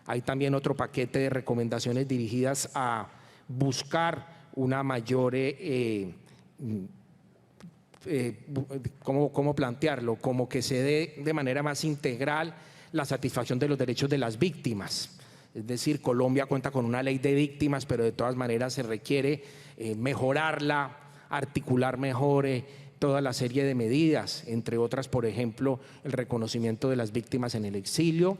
Hay también otro paquete de recomendaciones dirigidas a buscar una mayor, ¿cómo plantearlo? Como que se dé de manera más integral la satisfacción de los derechos de las víctimas. Es decir, Colombia cuenta con una ley de víctimas, pero de todas maneras se requiere mejorarla, articular mejor toda la serie de medidas, entre otras, por ejemplo, el reconocimiento de las víctimas en el exilio.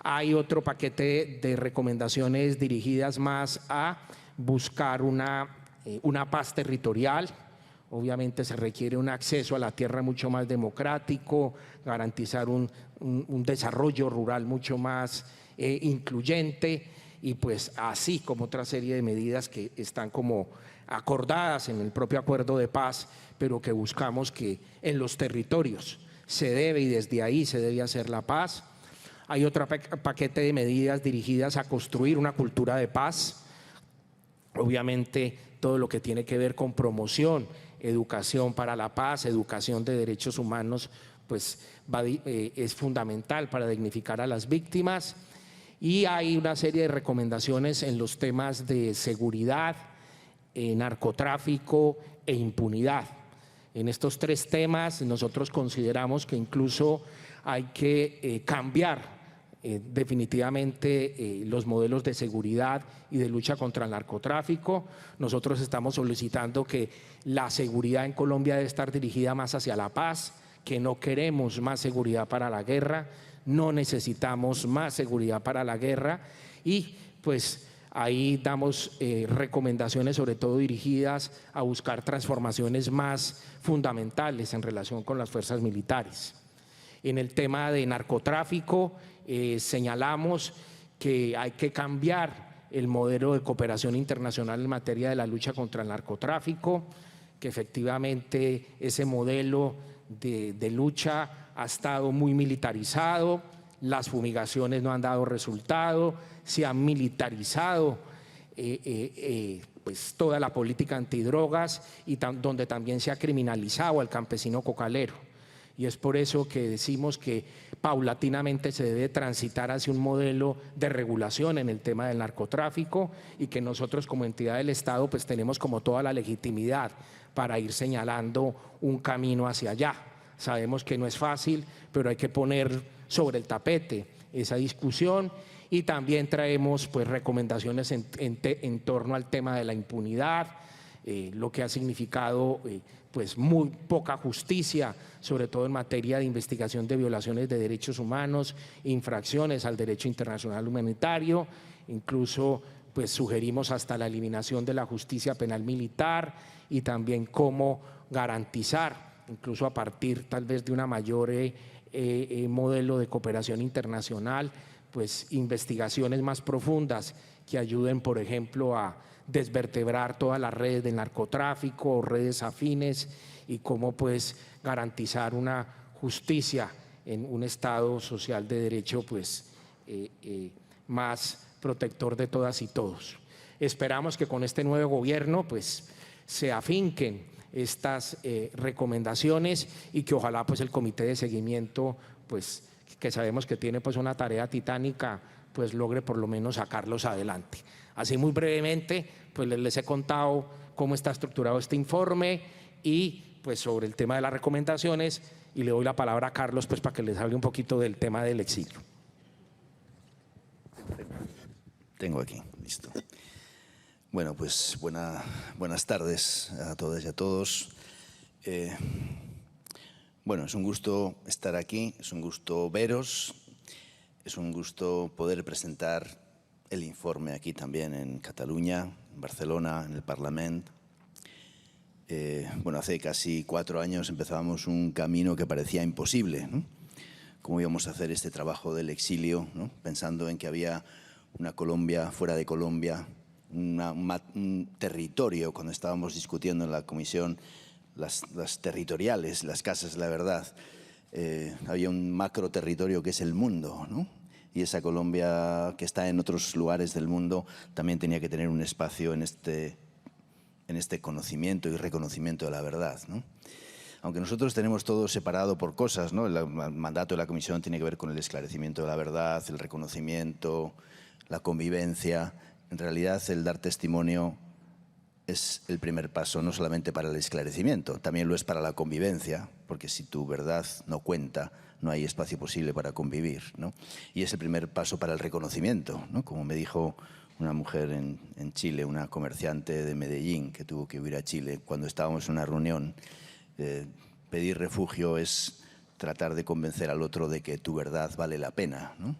Hay otro paquete de recomendaciones dirigidas más a buscar una paz territorial. Obviamente se requiere un acceso a la tierra mucho más democrático, garantizar un desarrollo rural mucho más incluyente, y pues así como otra serie de medidas que están como acordadas en el propio acuerdo de paz, pero que buscamos que en los territorios se debe y desde ahí se debe hacer la paz. Hay otro paquete de medidas dirigidas a construir una cultura de paz, obviamente todo lo que tiene que ver con promoción, educación para la paz, educación de derechos humanos, pues es fundamental para dignificar a las víctimas. Y hay una serie de recomendaciones en los temas de seguridad, narcotráfico e impunidad. En estos 3 temas nosotros consideramos que incluso hay que cambiar definitivamente los modelos de seguridad y de lucha contra el narcotráfico. Nosotros estamos solicitando que la seguridad en Colombia debe estar dirigida más hacia la paz, que no queremos más seguridad para la guerra, no necesitamos más seguridad para la guerra, y pues ahí damos recomendaciones sobre todo dirigidas a buscar transformaciones más fundamentales en relación con las fuerzas militares. En el tema de narcotráfico señalamos que hay que cambiar el modelo de cooperación internacional en materia de la lucha contra el narcotráfico, que efectivamente ese modelo de lucha ha estado muy militarizado, las fumigaciones no han dado resultado, se han militarizado pues toda la política antidrogas y donde también se ha criminalizado al campesino cocalero. Y es por eso que decimos que paulatinamente se debe transitar hacia un modelo de regulación en el tema del narcotráfico y que nosotros como entidad del Estado pues tenemos como toda la legitimidad para ir señalando un camino hacia allá. Sabemos que no es fácil, pero hay que poner sobre el tapete esa discusión y también traemos pues recomendaciones en torno al tema de la impunidad, lo que ha significado pues muy poca justicia, sobre todo en materia de investigación de violaciones de derechos humanos, infracciones al derecho internacional humanitario, incluso pues sugerimos hasta la eliminación de la justicia penal militar y también cómo garantizar, incluso a partir tal vez de una mayor modelo de cooperación internacional, pues investigaciones más profundas que ayuden, por ejemplo, a desvertebrar todas las redes del narcotráfico o redes afines y cómo pues garantizar una justicia en un Estado social de derecho pues más protector de todas y todos. Esperamos que con este nuevo gobierno pues se afinquen estas recomendaciones y que ojalá pues el comité de seguimiento pues que sabemos que tiene pues una tarea titánica pues logre por lo menos sacarlos adelante. Así muy brevemente, pues les he contado cómo está estructurado este informe y pues sobre el tema de las recomendaciones y le doy la palabra a Carlos pues para que les hable un poquito del tema del exilio. Tengo aquí, listo. Bueno, pues buenas tardes a todas y a todos. Bueno, es un gusto estar aquí, es un gusto veros, es un gusto poder presentar el informe aquí también en Cataluña, en Barcelona, en el Parlamento. Bueno, hace casi 4 años empezábamos un camino que parecía imposible, ¿no? ¿Cómo íbamos a hacer este trabajo del exilio, ¿no? Pensando en que había una Colombia fuera de Colombia, un territorio, cuando estábamos discutiendo en la comisión las territoriales, las casas de la verdad, había un macro territorio que es el mundo, ¿no? Y esa Colombia que está en otros lugares del mundo también tenía que tener un espacio en este conocimiento y reconocimiento de la verdad, ¿no? Aunque nosotros tenemos todo separado por cosas, ¿no? El mandato de la Comisión tiene que ver con el esclarecimiento de la verdad, el reconocimiento, la convivencia. En realidad, el dar testimonio es el primer paso, no solamente para el esclarecimiento, también lo es para la convivencia, porque si tu verdad no cuenta, no hay espacio posible para convivir, ¿no? Y es el primer paso para el reconocimiento, ¿no? Como me dijo una mujer en Chile, una comerciante de Medellín que tuvo que huir a Chile cuando estábamos en una reunión. Pedir refugio es tratar de convencer al otro de que tu verdad vale la pena, ¿no?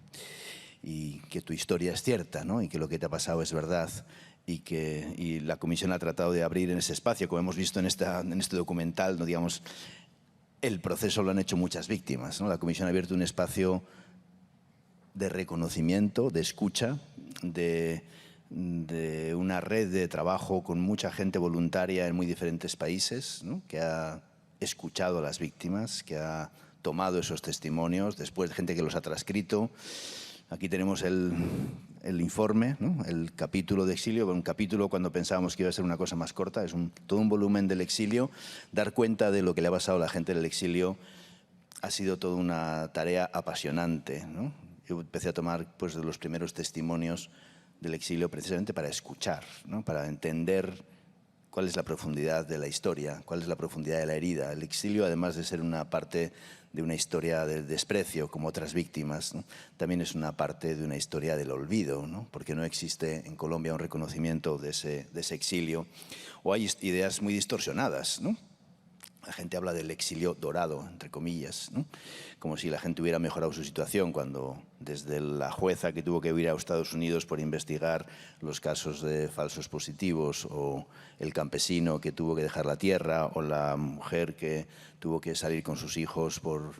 Y que tu historia es cierta, ¿no? Y que lo que te ha pasado es verdad y la Comisión ha tratado de abrir en ese espacio, como hemos visto en este documental, ¿no? Digamos, el proceso lo han hecho muchas víctimas, ¿no? La Comisión ha abierto un espacio de reconocimiento, de escucha, de una red de trabajo con mucha gente voluntaria en muy diferentes países, ¿no? Que ha escuchado a las víctimas, que ha tomado esos testimonios, después gente que los ha transcrito. Aquí tenemos el informe, ¿no? El capítulo de exilio, un capítulo cuando pensábamos que iba a ser una cosa más corta, es todo un volumen del exilio. Dar cuenta de lo que le ha pasado a la gente del exilio ha sido toda una tarea apasionante, ¿no? Yo empecé a tomar pues, de los primeros testimonios del exilio precisamente para escuchar, ¿no? Para entender cuál es la profundidad de la historia, cuál es la profundidad de la herida. El exilio, además de ser una parte de una historia del desprecio, como otras víctimas, ¿no? También es una parte de una historia del olvido, ¿no? Porque no existe en Colombia un reconocimiento de ese exilio, o hay ideas muy distorsionadas, ¿no? La gente habla del exilio dorado, entre comillas, ¿no? Como si la gente hubiera mejorado su situación cuando desde la jueza que tuvo que ir a Estados Unidos por investigar los casos de falsos positivos, o el campesino que tuvo que dejar la tierra, o la mujer que tuvo que salir con sus hijos por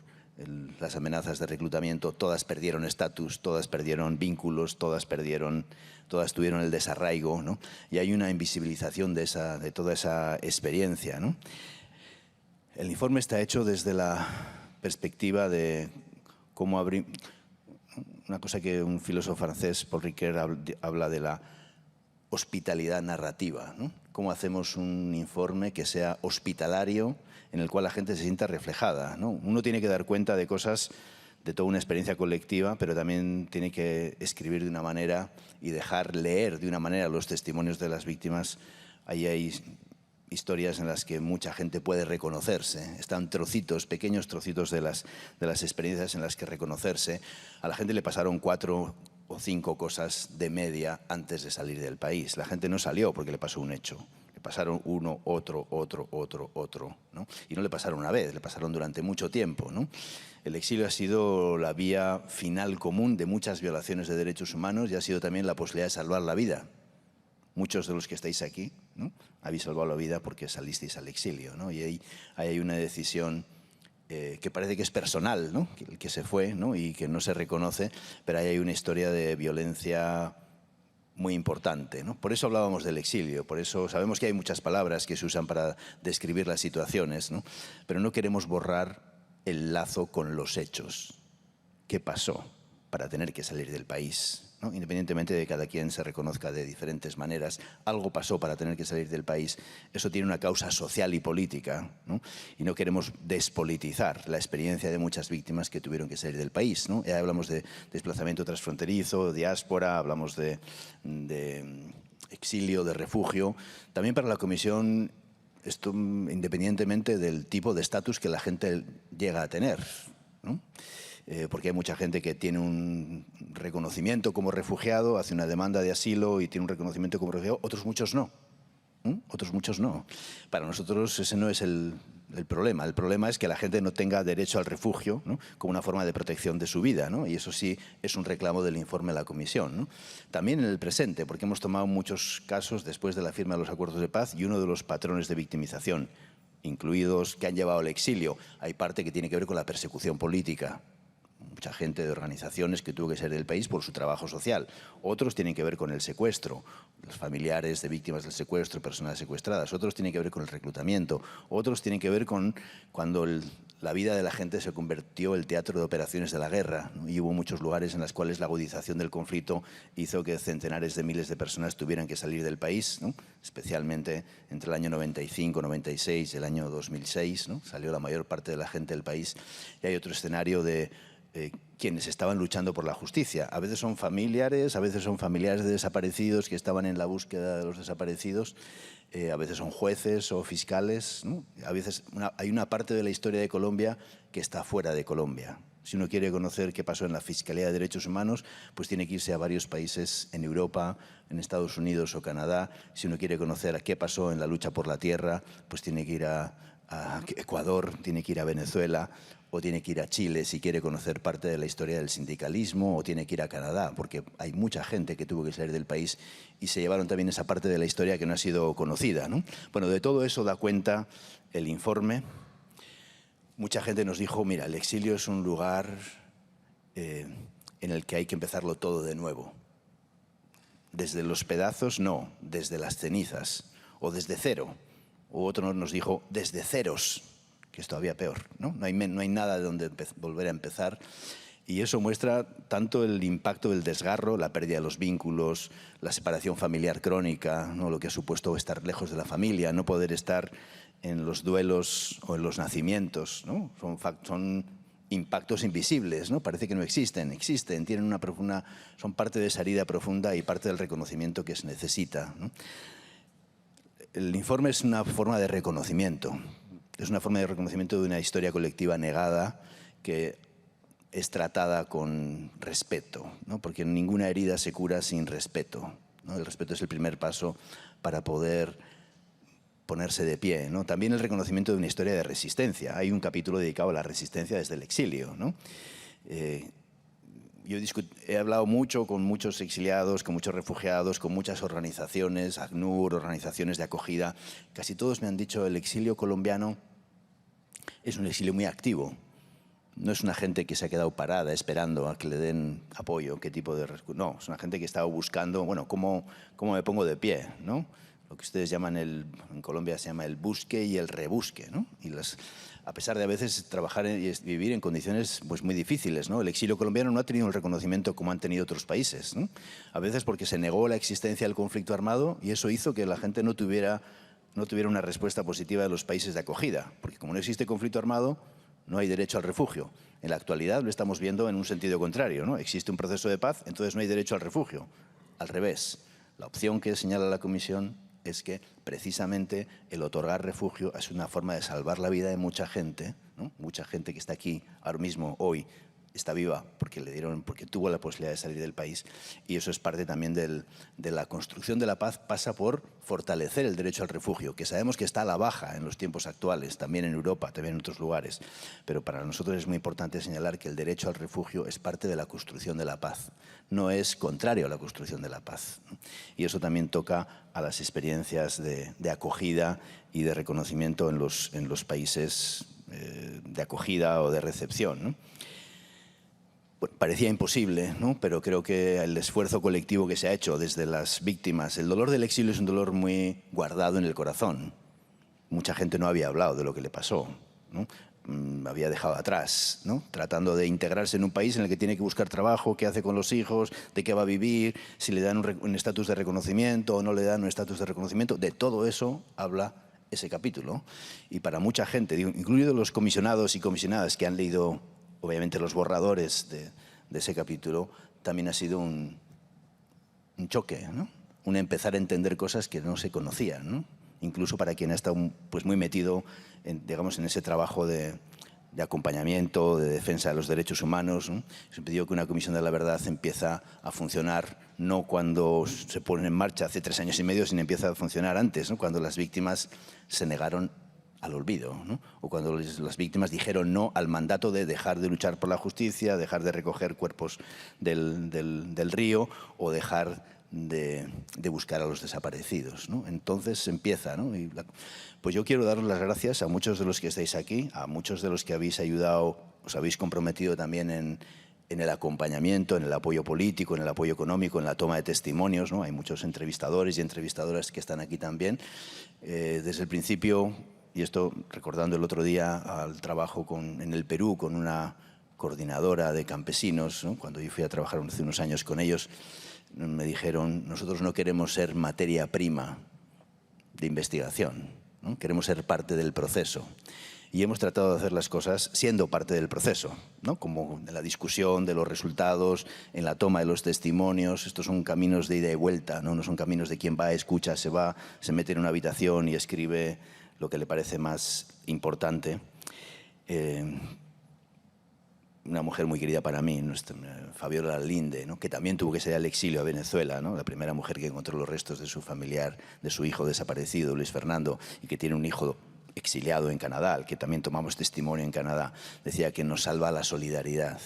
las amenazas de reclutamiento, todas perdieron estatus, todas perdieron vínculos, todas tuvieron el desarraigo, ¿no? Y hay una invisibilización de toda esa experiencia, ¿no? El informe está hecho desde la perspectiva de cómo abrir una cosa que un filósofo francés, Paul Ricoeur, habla de la hospitalidad narrativa, ¿no? ¿Cómo hacemos un informe que sea hospitalario, en el cual la gente se sienta reflejada, ¿no? Uno tiene que dar cuenta de cosas, de toda una experiencia colectiva, pero también tiene que escribir de una manera y dejar leer de una manera los testimonios de las víctimas. Ahí hay historias en las que mucha gente puede reconocerse. Están trocitos, pequeños trocitos de las experiencias en las que reconocerse. A la gente le pasaron 4 o 5 cosas de media antes de salir del país. La gente no salió porque le pasó un hecho. Le pasaron uno, otro, ¿no? Y no le pasaron una vez, le pasaron durante mucho tiempo, ¿no? El exilio ha sido la vía final común de muchas violaciones de derechos humanos y ha sido también la posibilidad de salvar la vida. Muchos de los que estáis aquí, ¿no?, habéis salvado la vida porque salisteis al exilio, ¿no? Y ahí hay una decisión que parece que es personal, ¿no?, el que se fue, ¿no?, y que no se reconoce, pero ahí hay una historia de violencia muy importante, ¿no? Por eso hablábamos del exilio, por eso sabemos que hay muchas palabras que se usan para describir las situaciones, ¿no?, pero no queremos borrar el lazo con los hechos. ¿Qué pasó para tener que salir del país? ¿No? Independientemente de que cada quien se reconozca de diferentes maneras, algo pasó para tener que salir del país. Eso tiene una causa social y política, ¿no? Y no queremos despolitizar la experiencia de muchas víctimas que tuvieron que salir del país, ¿no? Ya hablamos de desplazamiento transfronterizo, diáspora, hablamos de exilio, de refugio. También para la Comisión, esto independientemente del tipo de estatus que la gente llega a tener, ¿no? Porque hay mucha gente que tiene un reconocimiento como refugiado, hace una demanda de asilo y tiene un reconocimiento como refugiado, otros muchos no. Otros muchos no. Para nosotros ese no es el problema. El problema es que la gente no tenga derecho al refugio, ¿no?, como una forma de protección de su vida, ¿no? Y eso sí es un reclamo del informe de la Comisión, ¿no? También en el presente, porque hemos tomado muchos casos después de la firma de los acuerdos de paz y uno de los patrones de victimización, incluidos que han llevado al exilio, hay parte que tiene que ver con la persecución política. Mucha gente de organizaciones que tuvo que salir del país por su trabajo social. Otros tienen que ver con el secuestro, los familiares de víctimas del secuestro, personas secuestradas. Otros tienen que ver con el reclutamiento. Otros tienen que ver con cuando la vida de la gente se convirtió en el teatro de operaciones de la guerra, ¿no? Y hubo muchos lugares en los cuales la agudización del conflicto hizo que centenares de miles de personas tuvieran que salir del país, ¿no? Especialmente entre el año 95, 96 y el año 2006, ¿no? Salió la mayor parte de la gente del país. Y hay otro escenario de quienes estaban luchando por la justicia. A veces son familiares de desaparecidos que estaban en la búsqueda de los desaparecidos, a veces son jueces o fiscales, ¿no? A veces hay una parte de la historia de Colombia que está fuera de Colombia. Si uno quiere conocer qué pasó en la Fiscalía de Derechos Humanos, pues tiene que irse a varios países en Europa, en Estados Unidos o Canadá. Si uno quiere conocer qué pasó en la lucha por la tierra, pues tiene que ir a Ecuador, tiene que ir a Venezuela, o tiene que ir a Chile si quiere conocer parte de la historia del sindicalismo, o tiene que ir a Canadá, porque hay mucha gente que tuvo que salir del país y se llevaron también esa parte de la historia que no ha sido conocida, ¿no? Bueno, de todo eso da cuenta el informe. Mucha gente nos dijo, mira, el exilio es un lugar en el que hay que empezarlo todo de nuevo. Desde los pedazos, no, desde las cenizas, o desde cero. O otro nos dijo, desde ceros, que es todavía peor, ¿no? No hay nada de donde volver a empezar. Y eso muestra tanto el impacto del desgarro, la pérdida de los vínculos, la separación familiar crónica, ¿no?, lo que ha supuesto estar lejos de la familia, no poder estar en los duelos o en los nacimientos, ¿no? Son impactos invisibles, ¿no? Parece que no existen, tienen una profunda, son parte de esa herida profunda y parte del reconocimiento que se necesita, ¿no? El informe es una forma de reconocimiento. Es una forma de reconocimiento de una historia colectiva negada que es tratada con respeto, ¿no? Porque ninguna herida se cura sin respeto, ¿no? El respeto es el primer paso para poder ponerse de pie, ¿no? También el reconocimiento de una historia de resistencia. Hay un capítulo dedicado a la resistencia desde el exilio, ¿no? Yo he hablado mucho con muchos exiliados, con muchos refugiados, con muchas organizaciones, ACNUR, organizaciones de acogida. Casi todos me han dicho el exilio colombiano es un exilio muy activo. No es una gente que se ha quedado parada esperando a que le den apoyo, qué tipo de... No, es una gente que ha estado buscando, bueno, cómo me pongo de pie, ¿no? Lo que ustedes llaman en Colombia se llama el busque y el rebusque, ¿no? Y a pesar de a veces trabajar y vivir en condiciones pues, muy difíciles, ¿no? El exilio colombiano no ha tenido el reconocimiento como han tenido otros países, ¿no? A veces porque se negó la existencia del conflicto armado y eso hizo que la gente no tuviera una respuesta positiva de los países de acogida, porque como no existe conflicto armado, no hay derecho al refugio. En la actualidad lo estamos viendo en un sentido contrario, ¿no? Existe un proceso de paz, entonces no hay derecho al refugio. Al revés, la opción que señala la Comisión es que precisamente el otorgar refugio es una forma de salvar la vida de mucha gente, ¿no? Mucha gente que está aquí ahora mismo, hoy, está viva porque tuvo la posibilidad de salir del país, y eso es parte también de la construcción de la paz, pasa por fortalecer el derecho al refugio, que sabemos que está a la baja en los tiempos actuales, también en Europa, también en otros lugares, pero para nosotros es muy importante señalar que el derecho al refugio es parte de la construcción de la paz, no es contrario a la construcción de la paz. Y eso también toca a las experiencias de acogida y de reconocimiento en los países de acogida o de recepción, ¿no? Parecía imposible, ¿no? Pero creo que el esfuerzo colectivo que se ha hecho desde las víctimas, el dolor del exilio es un dolor muy guardado en el corazón. Mucha gente no había hablado de lo que le pasó, ¿no? Había dejado atrás, ¿no? Tratando de integrarse en un país en el que tiene que buscar trabajo, qué hace con los hijos, de qué va a vivir, si le dan un estatus de reconocimiento o no le dan un estatus de reconocimiento. De todo eso habla ese capítulo. Y para mucha gente, incluidos los comisionados y comisionadas que han leído obviamente los borradores de ese capítulo, también ha sido un choque, ¿no? Un empezar a entender cosas que no se conocían, ¿no? Incluso para quien ha estado pues, muy metido digamos, en ese trabajo de acompañamiento, de defensa de los derechos humanos, ¿no? Siempre digo que una Comisión de la Verdad empieza a funcionar no cuando se pone en marcha hace 3 años y medio, sino empieza a funcionar antes, ¿no? Cuando las víctimas se negaron al olvido, ¿no? O cuando las víctimas dijeron no al mandato de dejar de luchar por la justicia, dejar de recoger cuerpos del río o dejar de buscar a los desaparecidos, ¿no? Entonces empieza, ¿no? Pues yo quiero daros las gracias a muchos de los que estáis aquí, a muchos de los que habéis ayudado, os habéis comprometido también en el acompañamiento, en el apoyo político, en el apoyo económico, en la toma de testimonios, ¿no? Hay muchos entrevistadores y entrevistadoras que están aquí también. Desde el principio, y esto recordando el otro día al trabajo en el Perú con una coordinadora de campesinos, ¿no? Cuando yo fui a trabajar hace unos años con ellos, me dijeron, nosotros no queremos ser materia prima de investigación, ¿no? Queremos ser parte del proceso. Y hemos tratado de hacer las cosas siendo parte del proceso, ¿no? Como en la discusión de los resultados, en la toma de los testimonios. Estos son caminos de ida y vuelta, ¿no? No son caminos de quien va, escucha, se mete en una habitación y escribe lo que le parece más importante. Una mujer muy querida para mí, Fabiola Linde, ¿no? Que también tuvo que salir al exilio a Venezuela, ¿no? La primera mujer que encontró los restos de su familiar, de su hijo desaparecido, Luis Fernando, y que tiene un hijo exiliado en Canadá, al que también tomamos testimonio en Canadá. Decía que nos salva la solidaridad.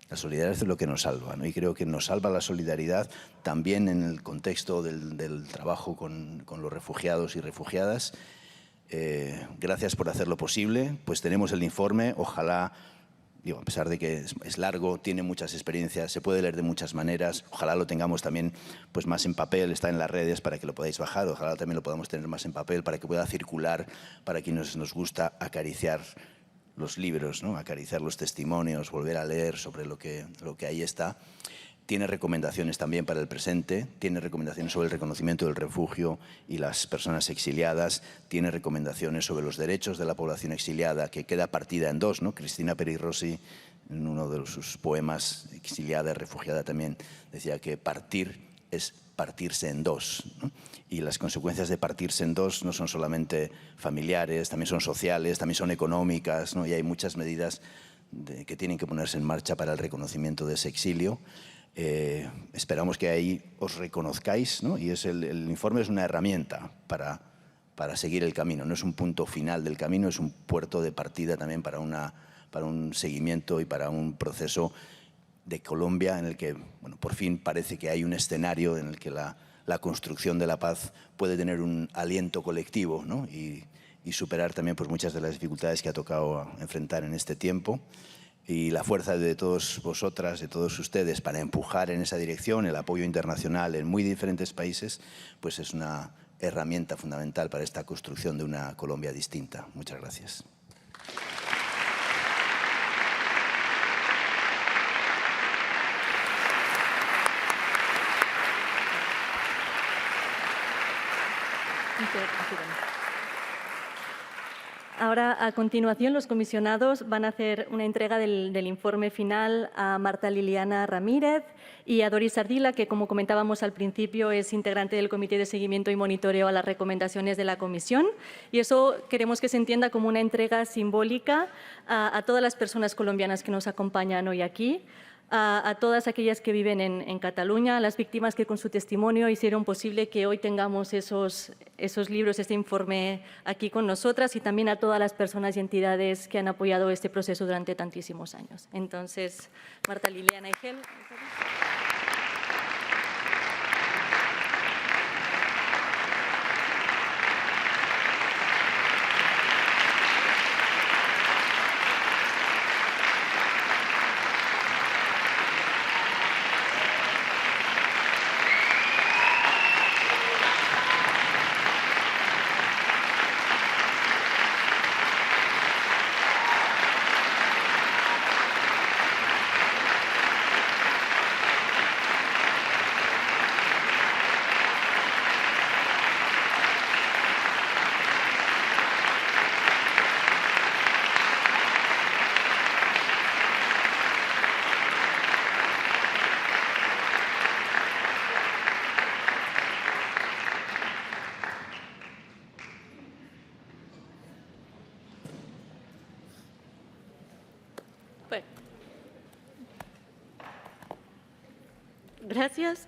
La solidaridad es lo que nos salva, ¿no? Y creo que nos salva la solidaridad también en el contexto del trabajo con los refugiados y refugiadas. Gracias por hacerlo posible. Pues tenemos el informe, ojalá, digo, a pesar de que es largo, tiene muchas experiencias, se puede leer de muchas maneras, ojalá lo tengamos también pues, más en papel, está en las redes para que lo podáis bajar, ojalá también lo podamos tener más en papel para que pueda circular para quienes nos gusta acariciar los libros, ¿no? Acariciar los testimonios, volver a leer sobre lo que ahí está. Tiene recomendaciones también para el presente, tiene recomendaciones sobre el reconocimiento del refugio y las personas exiliadas, tiene recomendaciones sobre los derechos de la población exiliada, que queda partida en dos, ¿no? Cristina Peri Rossi, en uno de sus poemas, exiliada y refugiada también, decía que partir es partirse en dos, ¿no? Y las consecuencias de partirse en dos no son solamente familiares, también son sociales, también son económicas, ¿no? Y hay muchas medidas que tienen que ponerse en marcha para el reconocimiento de ese exilio. Esperamos que ahí os reconozcáis, ¿no? Y el informe es una herramienta para seguir el camino, no es un punto final del camino, es un puerto de partida también para un seguimiento y para un proceso de Colombia en el que, bueno, por fin parece que hay un escenario en el que la construcción de la paz puede tener un aliento colectivo, ¿no? Y superar también pues, muchas de las dificultades que ha tocado enfrentar en este tiempo. Y la fuerza de todos vosotras, de todos ustedes, para empujar en esa dirección, el apoyo internacional en muy diferentes países, pues es una herramienta fundamental para esta construcción de una Colombia distinta. Muchas gracias. Ahora, a continuación, los comisionados van a hacer una entrega del informe final a Marta Liliana Ramírez y a Doris Ardila, que, como comentábamos al principio, es integrante del Comité de Seguimiento y Monitoreo a las recomendaciones de la Comisión. Y eso queremos que se entienda como una entrega simbólica a todas las personas colombianas que nos acompañan hoy aquí, a todas aquellas que viven en Cataluña, a las víctimas que con su testimonio hicieron posible que hoy tengamos esos libros, este informe aquí con nosotras, y también a todas las personas y entidades que han apoyado este proceso durante tantísimos años. Entonces, Marta, Liliana y Gel. Gràcies.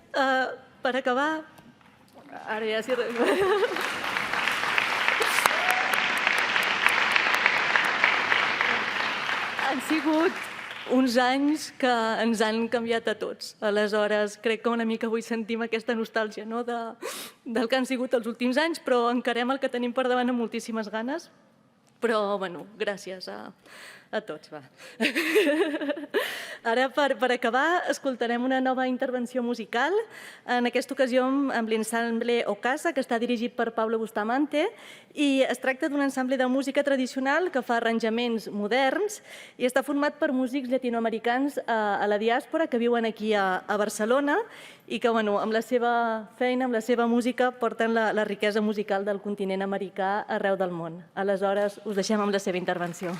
Per acabar, ara ja s'hi han sigut uns anys que ens han canviat a tots. Aleshores, crec que una mica avui sentim aquesta nostàlgia del que han sigut els últims anys, però encarem el que tenim per davant amb moltíssimes ganes. Però, bueno, gràcies a tots. Va. Ara, per acabar, escoltarem una nova intervenció musical, en aquesta ocasió amb l'ensemble Ocasa, que està dirigit per Pablo Bustamante, i es tracta d'un ensemble de música tradicional que fa arranjaments moderns i està format per músics llatinoamericans a la diàspora que viuen aquí a Barcelona i que, amb la seva feina, amb la seva música, porten la riquesa musical del continent americà arreu del món. Aleshores, us deixem amb la seva intervenció.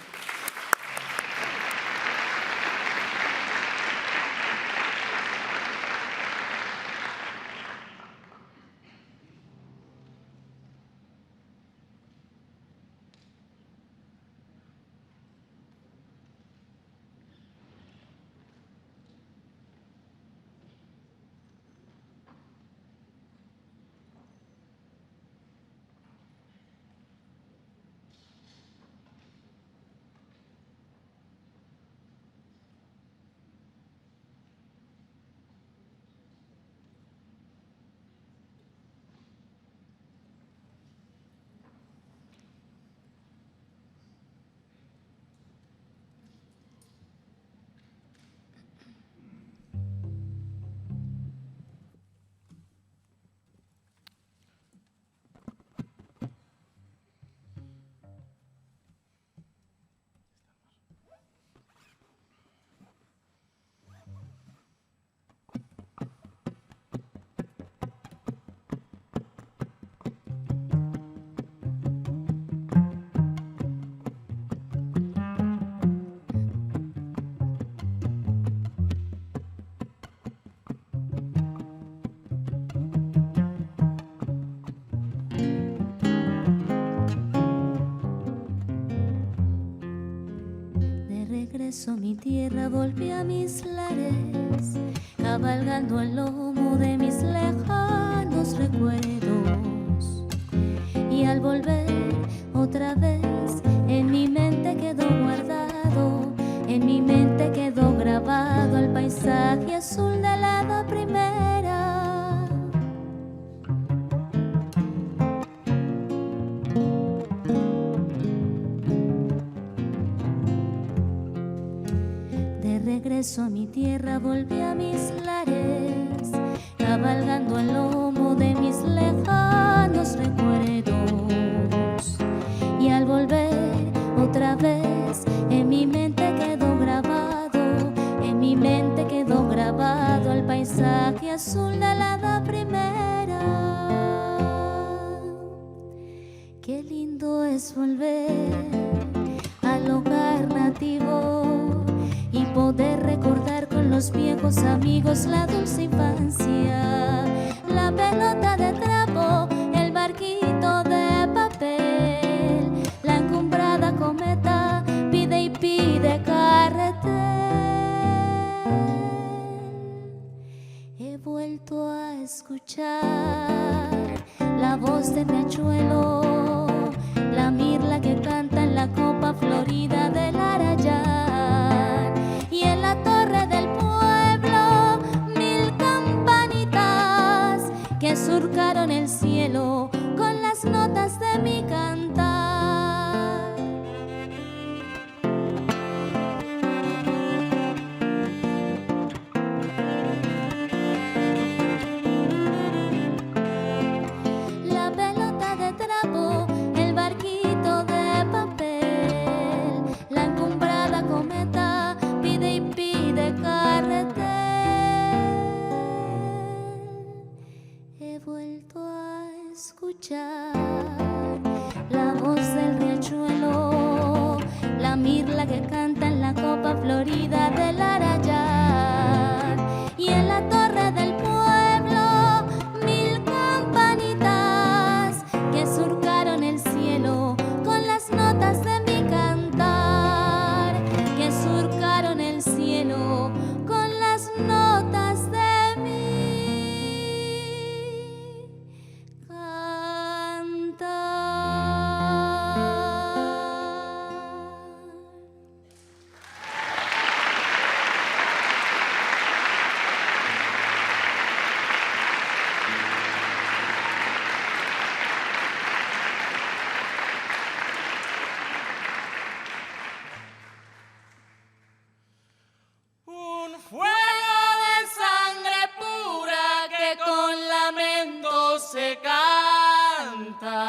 Mi tierra volví a mis lares, cabalgando el lomo de mis lejanos recuerdos. Y al volver otra vez, en mi mente quedó guardado, en mi mente quedó grabado el paisaje azul de la hada primera. Regreso a mi tierra, volví a mis lares, cabalgando el lomo de mis lejanos recuerdos. Y al volver otra vez, en mi mente quedó grabado, en mi mente quedó grabado el paisaje azul de la hada primera. Qué lindo es volver al hogar nativo y poder recordar con los viejos amigos la dulce infancia, la pelota de trapo, el barquito de papel, la encumbrada cometa, pide y pide carretel. He vuelto a escuchar la voz de riachuelo, la mirla que canta en la copa florida del Arayán, y en la torre del pueblo 1000 campanitas que surcaron el cielo con las notas de mi cantar. La voz del riachuelo, la mirla que canta en la copa florida del Arayán, y en la torre del pueblo 1000 campanitas que surcaron el cielo con las notas de mi cantar, que surcaron el cielo con las notas de se canta.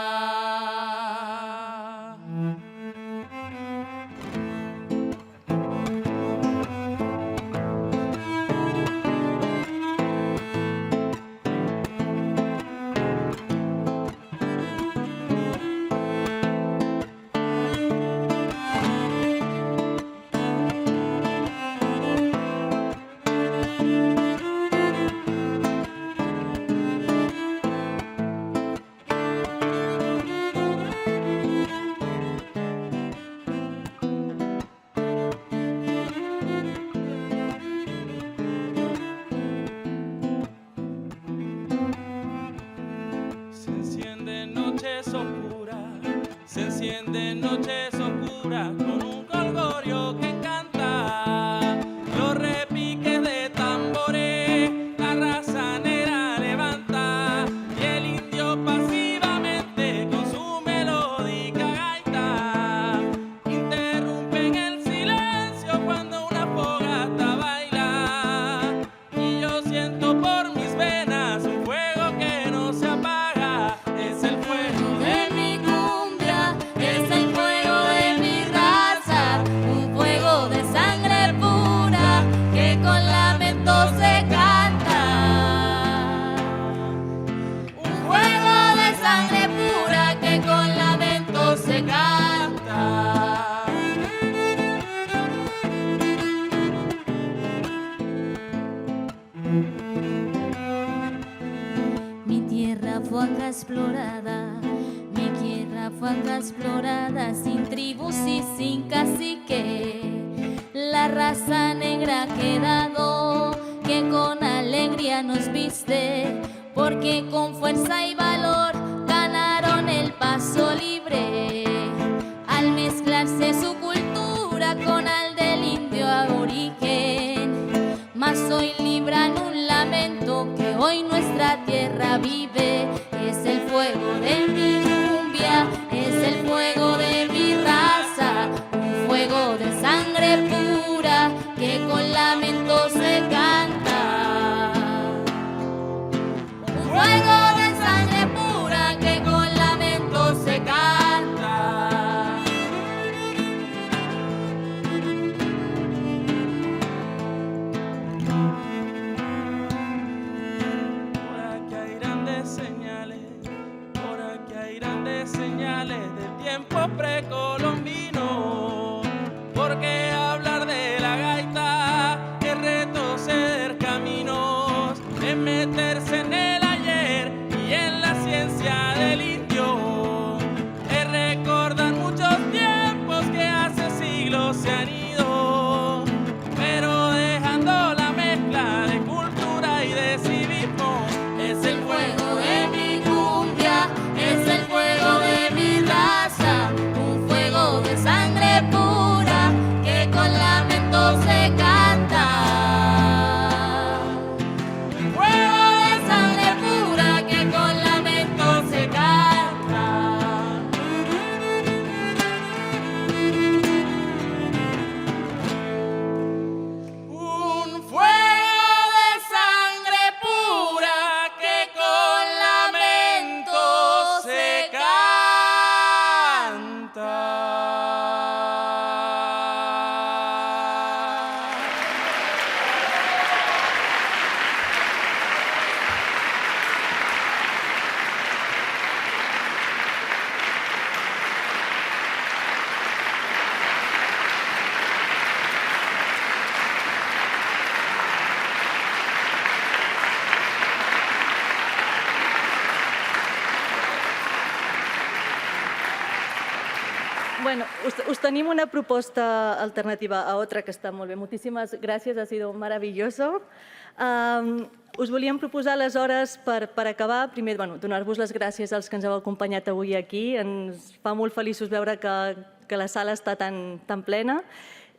Se encienden noches oscuras con un colgorio que canta, los repiques de tambores, la raza negra levanta y el indio pasivamente con su melódica gaita interrumpen el silencio cuando una fogata baila, y yo siento por mis venas un fuego que no se apaga, es el fuego de mi cumbia, es el fuego de mi raza, un fuego de sangre pura que con lamento se canta, un fuego de sangre pura que con lamento se canta. Mi tierra fue acá explorada, mi tierra fue acá explorada, sin tribus y sin cacique. La raza negra ha quedado, que con alegría nos viste, porque con fuerza y valor ganaron el paso libre. Al mezclarse su cultura con al del indio aborigen, mas hoy libran un lamento que hoy nuestra tierra vive. Es el fuego de mi cumbia, es el fuego de mi raza, un fuego de sangre pura que con lamento se canta, un fuego de sangre pura que con lamento se canta. Por aquí hay grandes señales, por aquí hay meterse en el ayer y en la ciencia del indio. Es recordar muchos tiempos que hace siglos se han ido, pero dejando la mezcla de cultura y de civismo. Es el fuego de mi cumbia, es el fuego de mi raza, un fuego de sangre pura que con lamento se canta. Fuego de sangre pura que con lamento se canta. Un fuego de sangre pura que con lamento se canta. Bueno, us tenim una proposta alternativa a Otra que està molt bé. Moltíssimes gràcies, ha sido maravilloso. Us volíem proposar aleshores, per acabar, primer donar-vos les gràcies als que ens heu acompanyat avui aquí. Ens fa molt feliços veure que la sala està tan plena.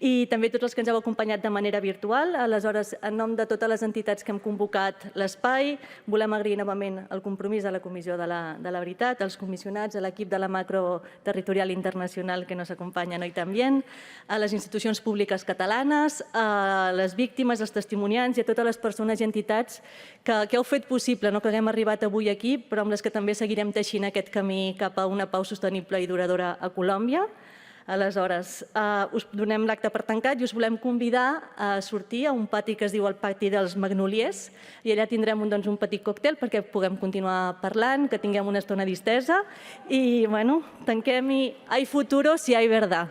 I també tots els que ens heu acompanyat de manera virtual. Aleshores, en nom de totes les entitats que hem convocat l'espai, volem agrair novament el compromís de la Comissió de la Veritat, als comissionats, a l'equip de la Macro Territorial Internacional que nos acompanya hoy también, a les institucions públiques catalanes, a les víctimes, als testimoniants i a totes les persones i entitats que heu fet possible que haguem arribat avui aquí, però amb les que també seguirem teixint aquest camí cap a una pau sostenible i duradora a Colòmbia. Aleshores, us donem l'acte per tancat i us volem convidar a sortir a un pati que es diu el Pati dels Magnoliers i allà tindrem un petit còctel perquè puguem continuar parlant, que tinguem una estona distesa i, tanquem i hay futuro si hay verdad.